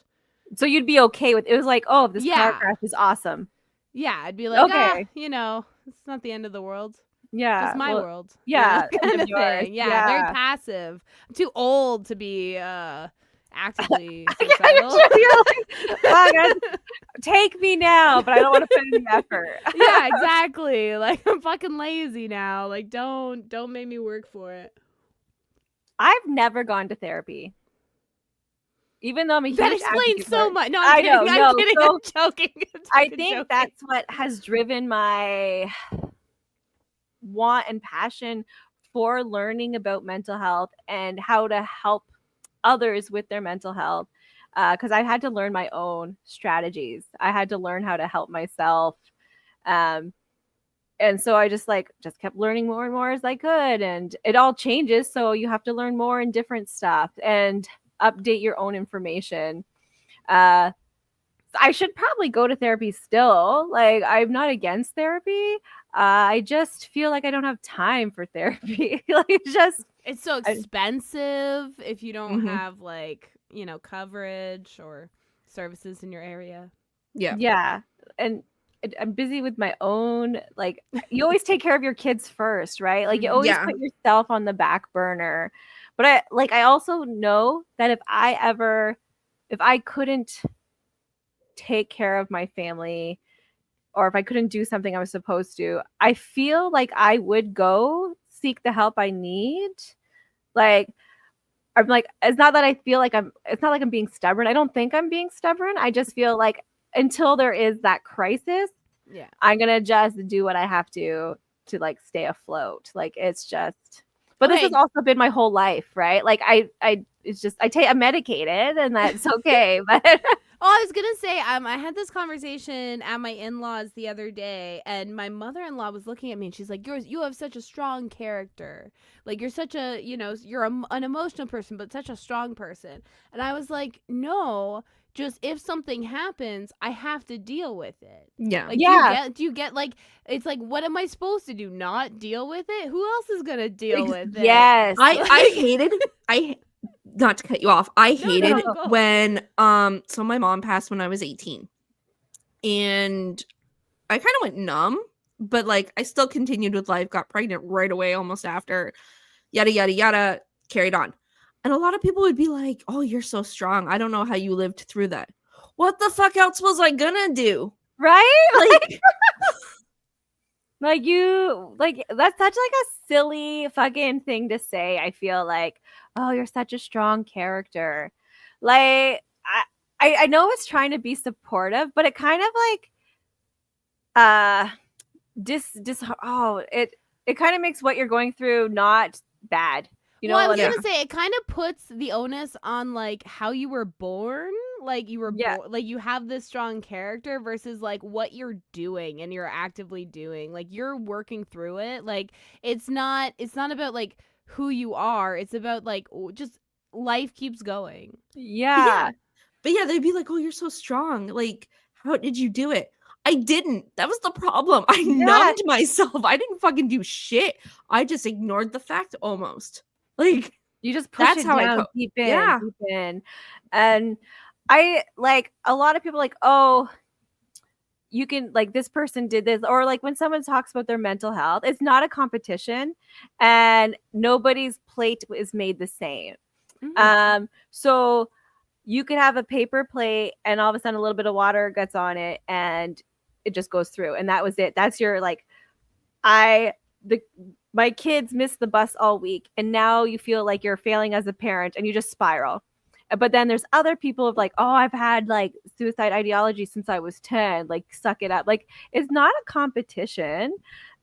So you'd be okay with it was like, oh, this car yeah. crash is awesome. Yeah, I'd be like, Okay. it's not the end of the world. Yeah. Just my Well, world. yeah, end Kind of of yours. thing. Yeah, very Yeah. passive. I'm too old to be actively Yeah, suicidal. you're like, oh, God, take me now, but I don't want to put in the effort. Yeah, exactly. Like I'm fucking lazy now. Like don't make me work for it. I've never gone to therapy. Even though I'm a huge That explains advocate for so it. much. No, I I'm kidding. know, I'm no. kidding. So I'm joking. I'm I fucking think joking. that's what has driven my want and passion for learning about mental health and how to help others with their mental health. Because I had to learn my own strategies. I had to learn how to help myself. And so I just kept learning more and more as I could. And it all changes. So you have to learn more and different stuff and update your own information. I should probably go to therapy still. Like, I'm not against therapy. I just feel like I don't have time for therapy. Like, It's so expensive if you don't Mhm. have like, coverage or services in your area. Yeah. yeah. And I'm busy with my own, like, you always take care of your kids first, right? Like, you always Yeah. put yourself on the back burner. But I also know that if I couldn't take care of my family or if I couldn't do something I was supposed to, I feel like I would go seek the help I need. Like, I'm like, it's not like I'm being stubborn. I don't think I'm being stubborn. I just feel like until there is that crisis, Yeah. I'm going to just do what I have to like stay afloat. Like, it's just, but this has Okay. also been my whole life, right? Like, I'm medicated and that's okay. But Oh, I was gonna say, I had this conversation at my in-laws the other day, and my mother-in-law was looking at me, and she's like, "You have such a strong character. Like you're such a, you're an emotional person, but such a strong person." And I was like, "No, just if something happens, I have to deal with it." Yeah. Like, yeah, do you get like, it's like, what am I supposed to do? Not deal with it? Who else is gonna deal with it? yes. I hated not to cut you off. I hated no, go. when so my mom passed when I was 18. And I kind of went numb, but like I still continued with life, got pregnant right away almost after. Yada yada yada, carried on. And a lot of people would be like, "Oh, you're so strong. I don't know how you lived through that." What the fuck else was I gonna do? Right? Like That's such like a silly fucking thing to say. I feel like, oh, you're such a strong character. Like, I know it's trying to be supportive, but it kind of like it kind of makes what you're going through not bad. You Well, know I was what I gonna say it kind of puts the onus on like how you were born. Like you were Yeah. born, like you have this strong character versus like what you're doing and you're actively doing. Like you're working through it. Like it's not about like who you are. It's about like just life keeps going. Yeah. but yeah, they'd be like, "Oh, you're so strong. Like, how did you do it?" I didn't. That was the problem. I Yeah. numbed myself. I didn't fucking do shit. I just ignored the fact almost. Like, You just push that's it how I down cope. deep in, Yeah. deep in. And I like a lot of people like, oh, you can like this person did this, or like when someone talks about their mental health, it's not a competition and nobody's plate is made the same. So you could have a paper plate and all of a sudden a little bit of water gets on it and it just goes through, and that was it. That's your like my kids missed the bus all week and now you feel like you're failing as a parent and you just spiral. But then there's other people of like, oh, I've had like suicide ideology since I was 10, like suck it up. Like it's not a competition.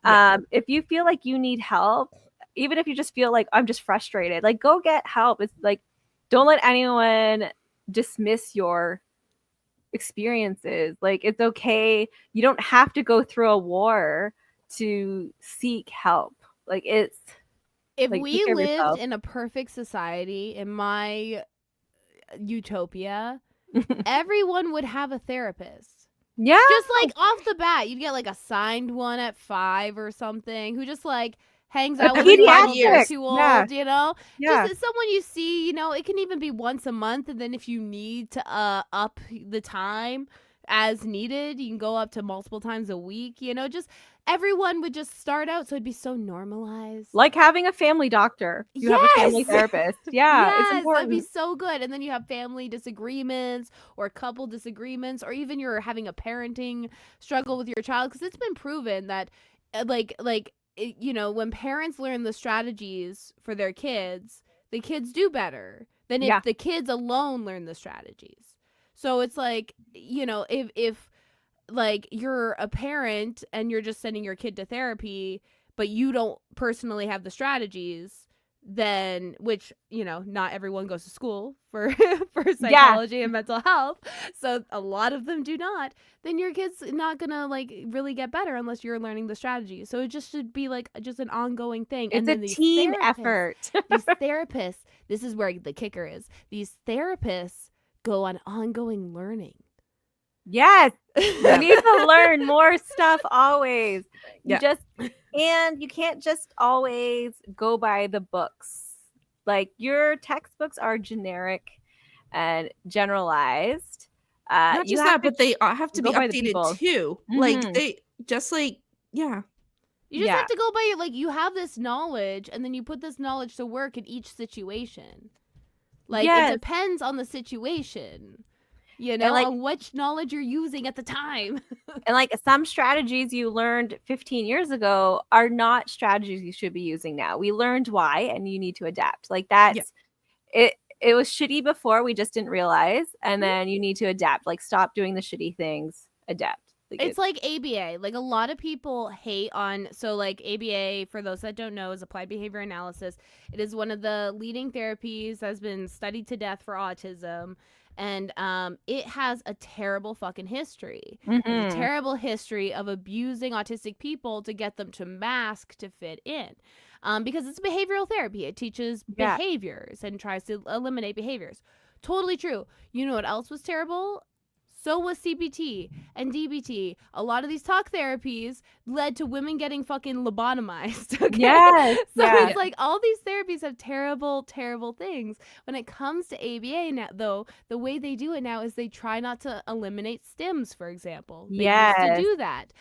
If you feel like you need help, even if you just feel like I'm just frustrated, like go get help. It's like, don't let anyone dismiss your experiences. Like it's okay. You don't have to go through a war to seek help. Like it's if like, we take care of lived yourself. in a perfect society, in my utopia, everyone would have a therapist. Yeah. Just like off the bat, you'd get like a signed one at 5 or something who just like hangs out with you pediatric, while you're too old, yeah. you know? Yeah. Just someone you see, you know, it can even be once a month, and then if you need to up the time as needed, you can go up to multiple times a week, you know, just everyone would just start out so it'd be so normalized. Like having a family doctor. You have a family Yes! therapist. Yeah, it's Yes, that'd important. be so good. And then you have family disagreements or couple disagreements, or even you're having a parenting struggle with your child, because it's been proven that you know, when parents learn the strategies for their kids, the kids do better than if Yeah. the kids alone learn the strategies. So it's like, you know, if like you're a parent and you're just sending your kid to therapy, but you don't personally have the strategies, then, which, you know, not everyone goes to school for psychology and mental health, so a lot of them do not, then your kid's not gonna like really get better unless you're learning the strategies. So it just should be like just an ongoing thing. It's and a then these team therapists- effort. these therapists, this is where the kicker is, these therapists go on ongoing learning. Yes. You need to learn more stuff always. You Yeah. just, and you can't just always go by the books. Like your textbooks are generic and generalized. Not You just have that, but they have to be go by the people. updated too. Like Mhm. they just like, yeah. You just Yeah. have to go by like you have this knowledge, and then you put this knowledge to work in each situation. Like Yes. it depends on the situation, you know, like- on which knowledge you're using at the time. And like some strategies you learned 15 years ago are not strategies you should be using now. We learned why, and you need to adapt. Like that's it. It was shitty before, we just didn't realize, and then you need to adapt. Like stop doing the shitty things, adapt. Like, It's like ABA. Like a lot of people hate on, so like ABA, for those that don't know, is applied behavior analysis. It is one of the leading therapies that has been studied to death for autism. And it has a terrible fucking history. It has a terrible history of abusing autistic people to get them to mask to fit in. Because it's behavioral therapy. It teaches behaviors and tries to eliminate behaviors. Totally true. You know what else was terrible? So was CBT and DBT. A lot of these talk therapies led to women getting fucking lobotomized. Okay? Yes. So yeah. it's like all these therapies have terrible, terrible things. When it comes to ABA now, though, the way they do it now is they try not to eliminate stims, for example. They used to do that.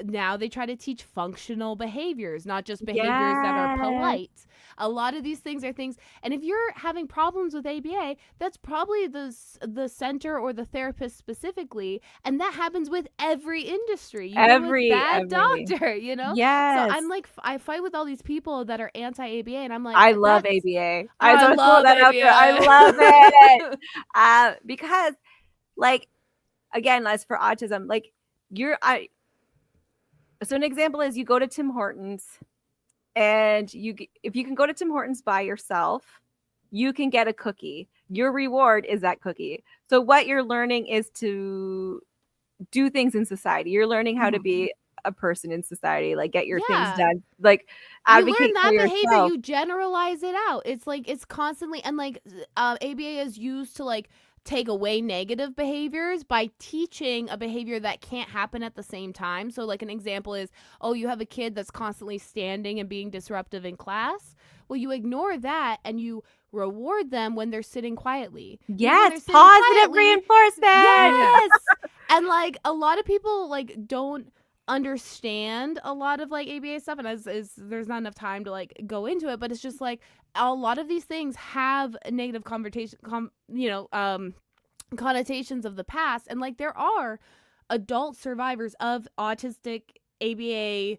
Now they try to teach functional behaviors, not just behaviors that are polite. A lot of these things are things, and if you're having problems with ABA, that's probably the center or the therapist specifically, and that happens with every industry. You go with bad doctor, you know? Yes. So I'm like, I fight with all these people that are anti-ABA, and I'm like, I love that's- ABA. I just love throw that out there. I ABA. love it. Because, like, again, as for autism, like so an example is you go to Tim Hortons, and if you can go to Tim Hortons by yourself, you can get a cookie. Your reward is that cookie. So what you're learning is to do things in society. You're learning how to be a person in society, like get your things done, like advocate you learn that for behavior, yourself. you generalize it out. It's like it's constantly, and like ABA is used to like take away negative behaviors by teaching a behavior that can't happen at the same time. So like an example is, oh, you have a kid that's constantly standing and being disruptive in class. Well, you ignore that and you reward them when they're sitting quietly. Yes, positive reinforcement. Yes. And like a lot of people like don't understand a lot of like ABA stuff, and as there's not enough time to like go into it, but it's just like a lot of these things have negative connotations of the past, and like there are adult survivors of autistic ABA,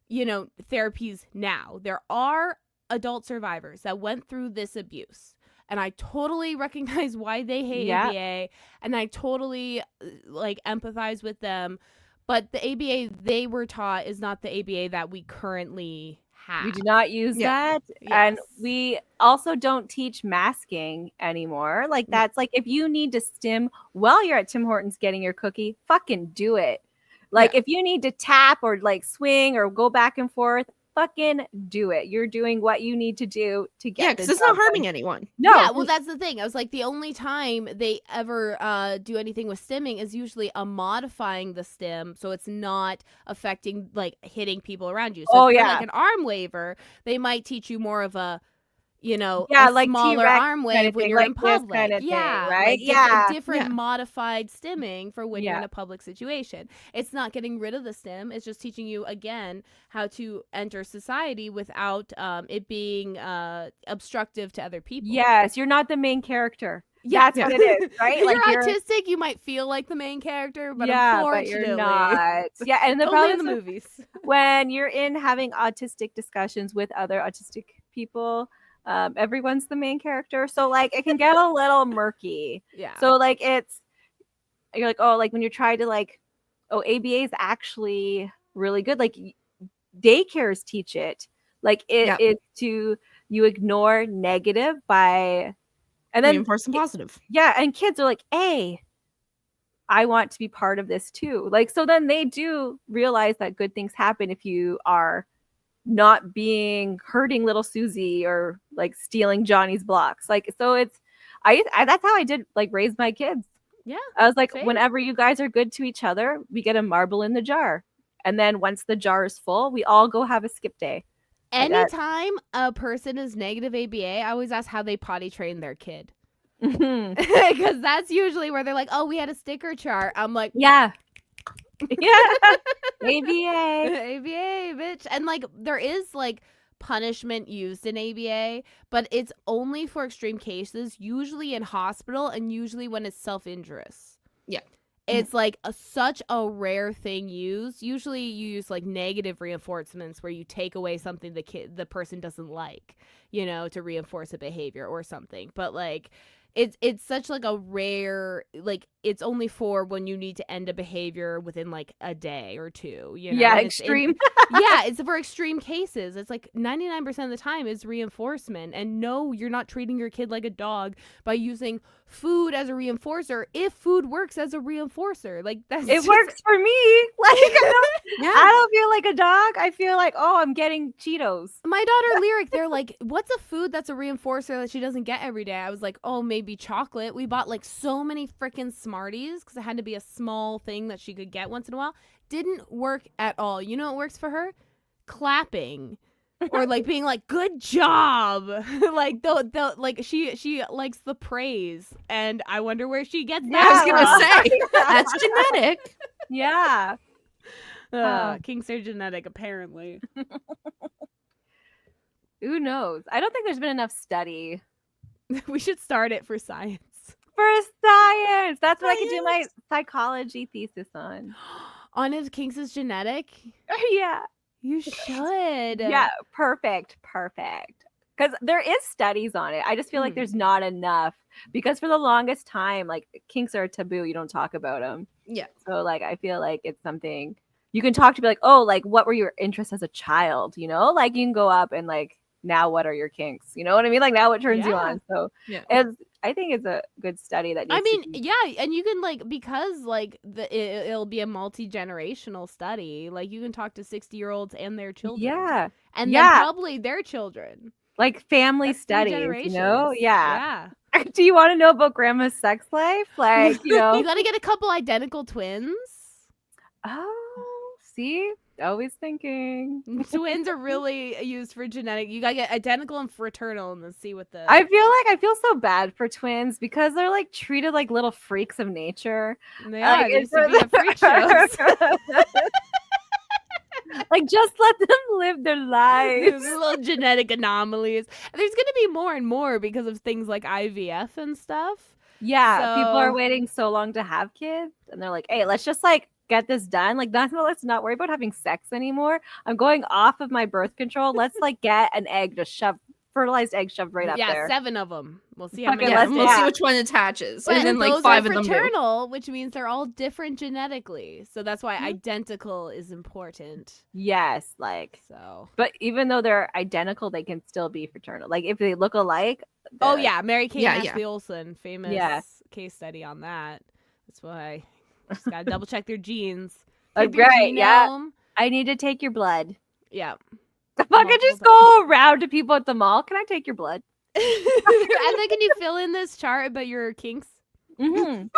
therapies now. There are adult survivors that went through this abuse. And I totally recognize why they hate ABA, and I totally like empathize with them. But the ABA they were taught is not the ABA that we currently have. We do not use that. Yes. And we also don't teach masking anymore. Like that's like if you need to stim while you're at Tim Hortons getting your cookie, fucking do it. Like if you need to tap or like swing or go back and forth, fucking do it. You're doing what you need to do to get because it's not harming anyone. No. Yeah, well, that's the thing. I was like, the only time they ever do anything with stimming is usually a modifying the stim, so it's not affecting like hitting people around you. So if you're like an arm waver, they might teach you more of a like smaller T-Rex arm wave kind of when thing, you're like in public. this kind of thing, right? Like different modified stimming for when you're in a public situation. It's not getting rid of the stim. It's just teaching you, again, how to enter society without it being obstructive to other people. Yes, you're not the main character. That's what it is, right? If like you're autistic, you might feel like the main character, but but unfortunately, you're not. Yeah, and the only problem in the is movies. when you're in having autistic discussions with other autistic people, everyone's the main character, so like it can get a little murky. Yeah. So like you're like, oh, like when you're trying to like, oh, ABA is actually really good. Like daycares teach it. Like it is to you ignore negative by and then reinforce some positive. Yeah, and kids are like, hey, I want to be part of this too. Like so then they do realize that good things happen if you are not being hurting little Susie or like stealing Johnny's blocks. Like so it's I that's how I did like raise my kids. Yeah. I was like, same. whenever you guys are good to each other, we get a marble in the jar. And then once the jar is full, we all go have a skip day. Anytime a person is negative ABA, I always ask how they potty train their kid. Mhm. Because that's usually where they're like, oh, we had a sticker chart. I'm like, Yeah. ABA. ABA, bitch. And like there is like punishment used in ABA, but it's only for extreme cases, usually in hospital and usually when it's self-injurious. Yeah. It's like such a rare thing used. Usually you use like negative reinforcements where you take away something the person doesn't like, to reinforce a behavior or something. But like it's such like a rare, like it's only for when you need to end a behavior within like a day or two, Yeah, and extreme. it's for extreme cases. It's like 99% of the time is reinforcement. And no, you're not treating your kid like a dog by using food as a reinforcer if food works as a reinforcer. Like it works for me. Like I don't feel like a dog. I feel like, oh, I'm getting Cheetos. My daughter Lyric, they're like, what's a food that's a reinforcer that she doesn't get every day? I was like, oh, maybe chocolate. We bought like so many freaking Smarties because it had to be a small thing that she could get once in a while. Didn't work at all. You know what works for her? Clapping. Or like being like, good job. Like like she likes the praise, and I wonder where she gets that. I was gonna say that's genetic. Yeah. Kinks are genetic, apparently. Who knows? I don't think there's been enough study. We should start it for science. For science. That's what I could do my psychology thesis on. On if kinks is genetic? Yeah. You should. Yeah, perfect. Because there is studies on it. I just feel like there's not enough. Because for the longest time, like kinks are taboo. You don't talk about them. Yeah. So like I feel like it's something you can talk to, be like, oh, like what were your interests as a child? Like you can go up and like, now what are your kinks? You know what I mean? Like now what turns you on? So I think it's a good study that and you can like, because like it'll be a multi-generational study. Like you can talk to 60-year-olds and their children. Yeah. And then probably their children. Like family That's studies, Yeah. Yeah. Do you want to know about grandma's sex life? Like, You gotta get a couple identical twins. Oh, see? Always thinking. Twins are really used for genetic. You gotta get identical and fraternal and then see what the. I feel so bad for twins because they're like treated like little freaks of nature. They Like, are. They used to be at freak shows. Like, just let them live their These lives. little genetic anomalies. There's gonna be more and more because of things like IVF and stuff. Yeah, people are So- waiting so long to have kids, and they're like, "Hey, let's just like get this done. Like, let's not worry about having sex anymore. I'm going off of my birth control. Let's like get an egg to fertilized egg shoved right up yeah, there." 7 of them. We'll see how Fucking many. Yeah, let's- and we'll yeah. see which one attaches. But And then like those 5 are of them do. fraternal, which means they're all different genetically. So that's why Mhm. identical is important. Yes, like, So. but even though they're identical, they can still be fraternal. Like, if they look alike. Oh they're- yeah, Mary Kay Yeah, and yeah. Ashley Olsen, famous Yeah. case study on that. That's why I just gotta double check their genes. Oh, Keep your great, yeah. genome. I need to take your blood. Yeah. The fuck, I Multiple just go around to people at the mall. Can I take your blood? And then can you fill in this chart about your kinks? Mhm.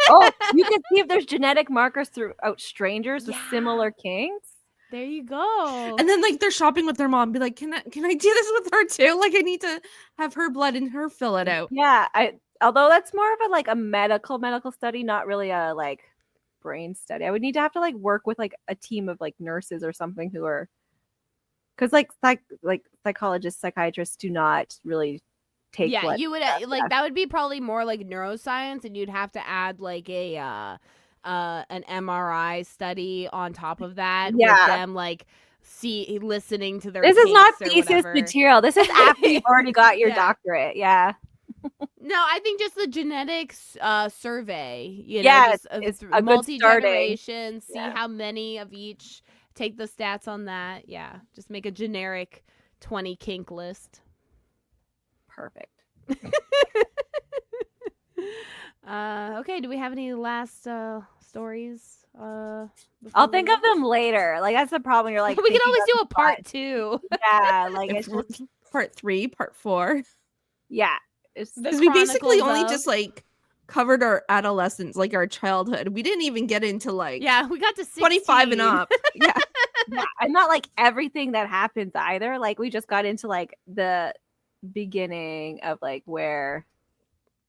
Oh, you can see if there's genetic markers throughout strangers with Yeah. similar kinks. There you go. And then like they're shopping with their mom, be like, can I do this with her too? Like I need to have her blood and her fill it out. Yeah, although that's more of a medical study, not really a like brain study. I would need to have to like work with like a team of like nurses or something who are, because like psychologists, psychiatrists do not really take yeah, blood. you would like that would be probably more like neuroscience, and you'd have to add like a an MRI study on top of that. Yeah. With them like listening to their. This is not kinks or thesis whatever. material. This is after you've already got your Yeah. doctorate. Yeah. No, I think just the genetics survey. You know, Yes, just, it's a good multi-generation. See Yeah. how many of each. Take the stats on that. Yeah, just make a generic 20 kink list. Perfect. Okay, do we have any last stories? I'll think of them later. Like, that's the problem. You're like, we can thinking always of do the a part plot. 2. Yeah, like If it's we're- just, Part 3, part 4. yeah. It's The Because we basically Chronicles only of- just like covered our adolescence, like our childhood. We didn't even get into like Yeah, we got to 16. 25 and up. Yeah. yeah, and not like everything that happens either. Like, we just got into like the beginning of like where.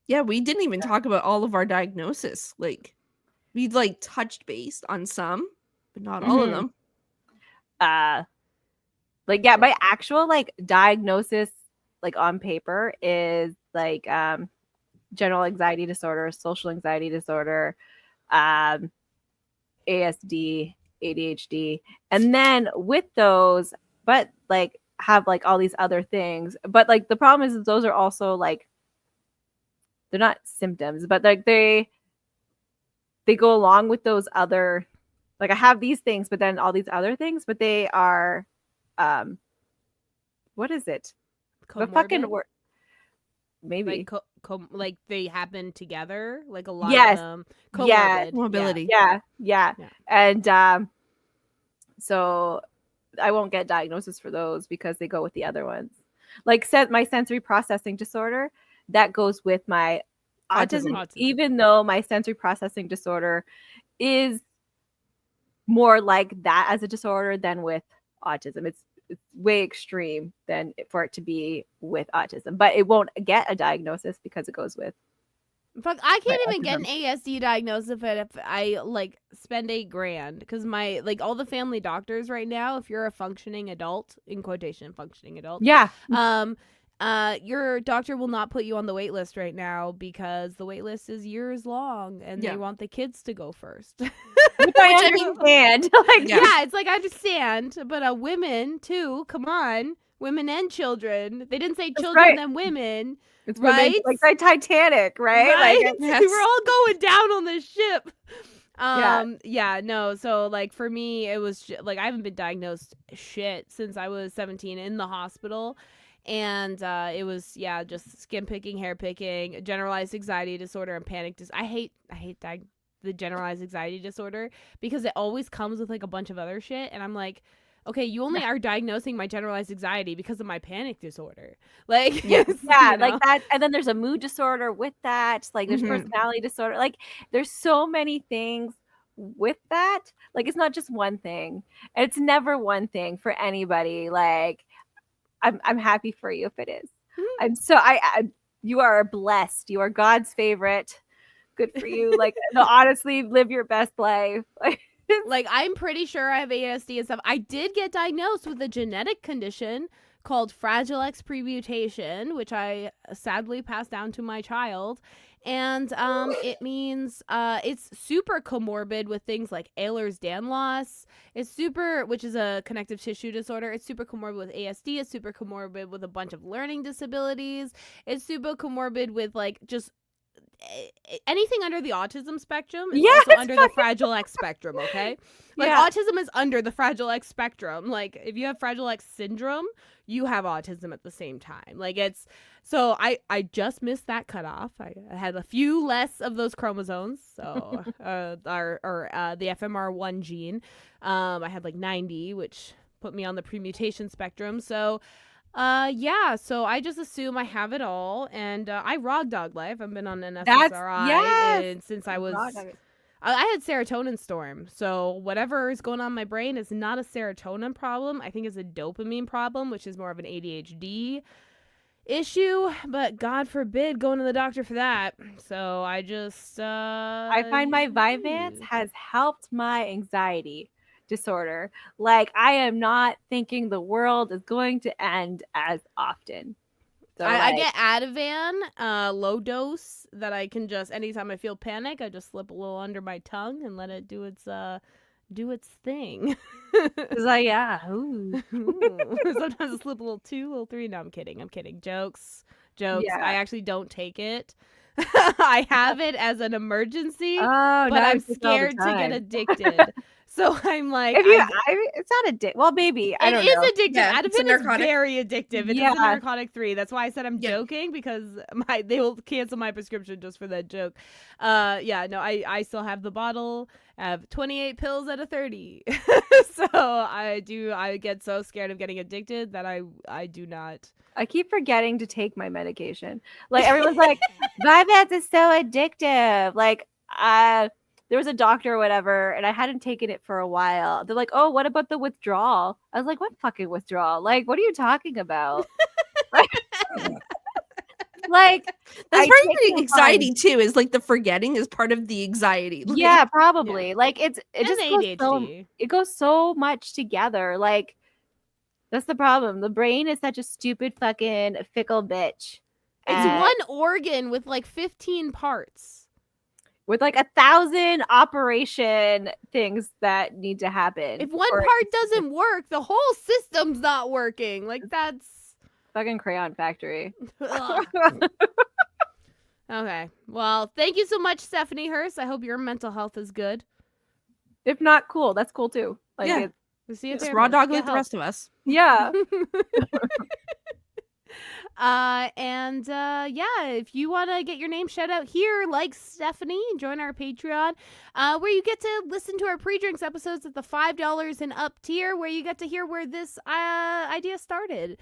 Yeah, we didn't even talk about all of our diagnosis. Like we like touched base on some, but not all of Mhm. them. Like, yeah, my actual like diagnosis like on paper is like general anxiety disorder, social anxiety disorder, ASD, ADHD, and then with those, but like have like all these other things. But like the problem is those are also like, they're not symptoms, but like they go along with those other, like I have these things, but then all these other things, but they are what is it? The fucking Comorbid? word. Maybe. Like like they happen together, like a lot Yes. of them. Yeah. Comorbid. Mobility. Yeah. Yeah. And so I won't get diagnosis for those because they go with the other ones. Like my sensory processing disorder, that goes with my autism, Autism. even though my sensory processing disorder is more like that as a disorder than with autism. It's way extreme than for it to be with autism, but it won't get a diagnosis because it goes with. Fuck, I can't My even get an ASD diagnosis if I like spend $8,000 because my like all the family doctors right now, if you're a functioning adult, in quotation, functioning adult, Yeah. your doctor will not put you on the wait list right now because the wait list is years long and Yeah. they want the kids to go first. Which I understand. Like, Yeah. Yeah, it's like I understand, but women too. Come on, women and children. They didn't say That's children right. then women, it's women, right? like Titanic, right? right? Like, Yes. We were all going down on this ship. Yeah. Yeah, no. So like for me, it was like I haven't been diagnosed shit since I was 17 in the hospital. And it was just skin picking, hair picking, generalized anxiety disorder, and panic. I hate the generalized anxiety disorder because it always comes with like a bunch of other shit, and I'm like, okay, you only are diagnosing my generalized anxiety because of my panic disorder, like Yeah. yeah, you know? like that. And then there's a mood disorder with that. Like there's Mhm. personality disorder. Like there's so many things with that. Like, it's not just one thing. And it's never one thing for anybody. Like, I'm happy for you if it is. I'm so I you are blessed. You are God's favorite. Good for you. Like, no, honestly, live your best life. Like, I'm pretty sure I have ASD and stuff. I did get diagnosed with a genetic condition called Fragile X premutation, which I sadly passed down to my child. And it means it's super comorbid with things like Ehlers-Danlos. It's super, which is a connective tissue disorder. It's super comorbid with ASD. It's super comorbid with a bunch of learning disabilities. It's super comorbid with like just anything under the autism spectrum is also under the Fragile X spectrum, okay? Like, autism is under the Fragile X spectrum. Like, if you have Fragile X syndrome, you have autism at the same time. Like, it's so I just missed that cutoff. I had a few less of those chromosomes, so the FMR1 gene. I had like 90, which put me on the premutation spectrum. So so I just assume I have it all, and I raw dog life. I've been on an SSRI and since I was I had serotonin storm. So whatever is going on in my brain is not a serotonin problem. I think it's a dopamine problem, which is more of an ADHD issue, but God forbid going to the doctor for that. So I just I find my Vyvanse has helped my anxiety disorder. Like, I am not thinking the world is going to end as often. So I get Ativan, low dose, that I can just, anytime I feel panic, I just slip a little under my tongue and let it do its thing. It's like, ooh. Sometimes I slip a little 2, a little 3. No, I'm kidding. Jokes. Yeah. I actually don't take it. I have it as an emergency, but I'm scared to get addicted. So I'm like, it's not addictive. Well, maybe. I don't know. It is addictive. Yeah, Ativan is very addictive. It is a narcotic 3. That's why I said I'm joking, because they will cancel my prescription just for that joke. I still have the bottle. I have 28 pills out of 30. So I get so scared of getting addicted that I do not. I keep forgetting to take my medication. Like, everyone's like, Vyvanse is so addictive. Like, there was a doctor or whatever, and I hadn't taken it for a while. They're like, oh, what about the withdrawal? I was like, what fucking withdrawal? Like, what are you talking about? Like, that's part of the anxiety too, is like the forgetting is part of the anxiety. Like, yeah, probably. Like, it goes so much together. Like, that's the problem. The brain is such a stupid fucking fickle bitch. It's one organ with like 15 parts. With like 1,000 operation things that need to happen. If one part doesn't work, the whole system's not working. Like, that's fucking crayon factory. Okay. Well, thank you so much, Stephanie Hurst. I hope your mental health is good. If not, cool. That's cool too. Like, see you there. Raw dog like the rest of us. Yeah. If you want to get your name shout out here, like Stephanie, join our Patreon, where you get to listen to our pre-drinks episodes at the $5 and up tier, where you get to hear where this idea started.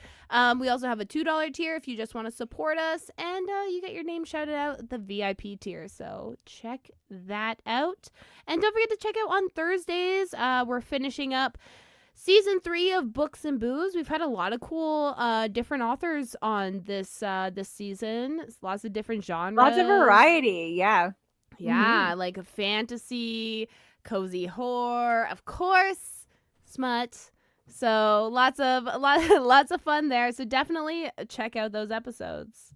We also have a $2 tier if you just want to support us, and you get your name shouted out at the VIP tier. So check that out, and don't forget to check out on Thursdays. We're finishing up Season 3 of Books and Booze. We've had a lot of cool different authors on this season. It's lots of different genres. Lots of variety, yeah. Yeah, like fantasy, cozy horror, of course, smut. So lots of fun there. So definitely check out those episodes.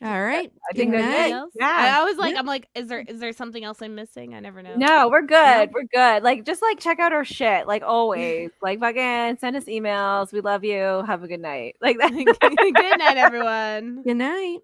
All right. I think that's it. Yeah. I always I'm like, is there something else I'm missing? I never know. No, we're good. No? We're good. Like, just like check out our shit. Like, always. Like, fucking send us emails. We love you. Have a good night. Like that. Good night, everyone. Good night.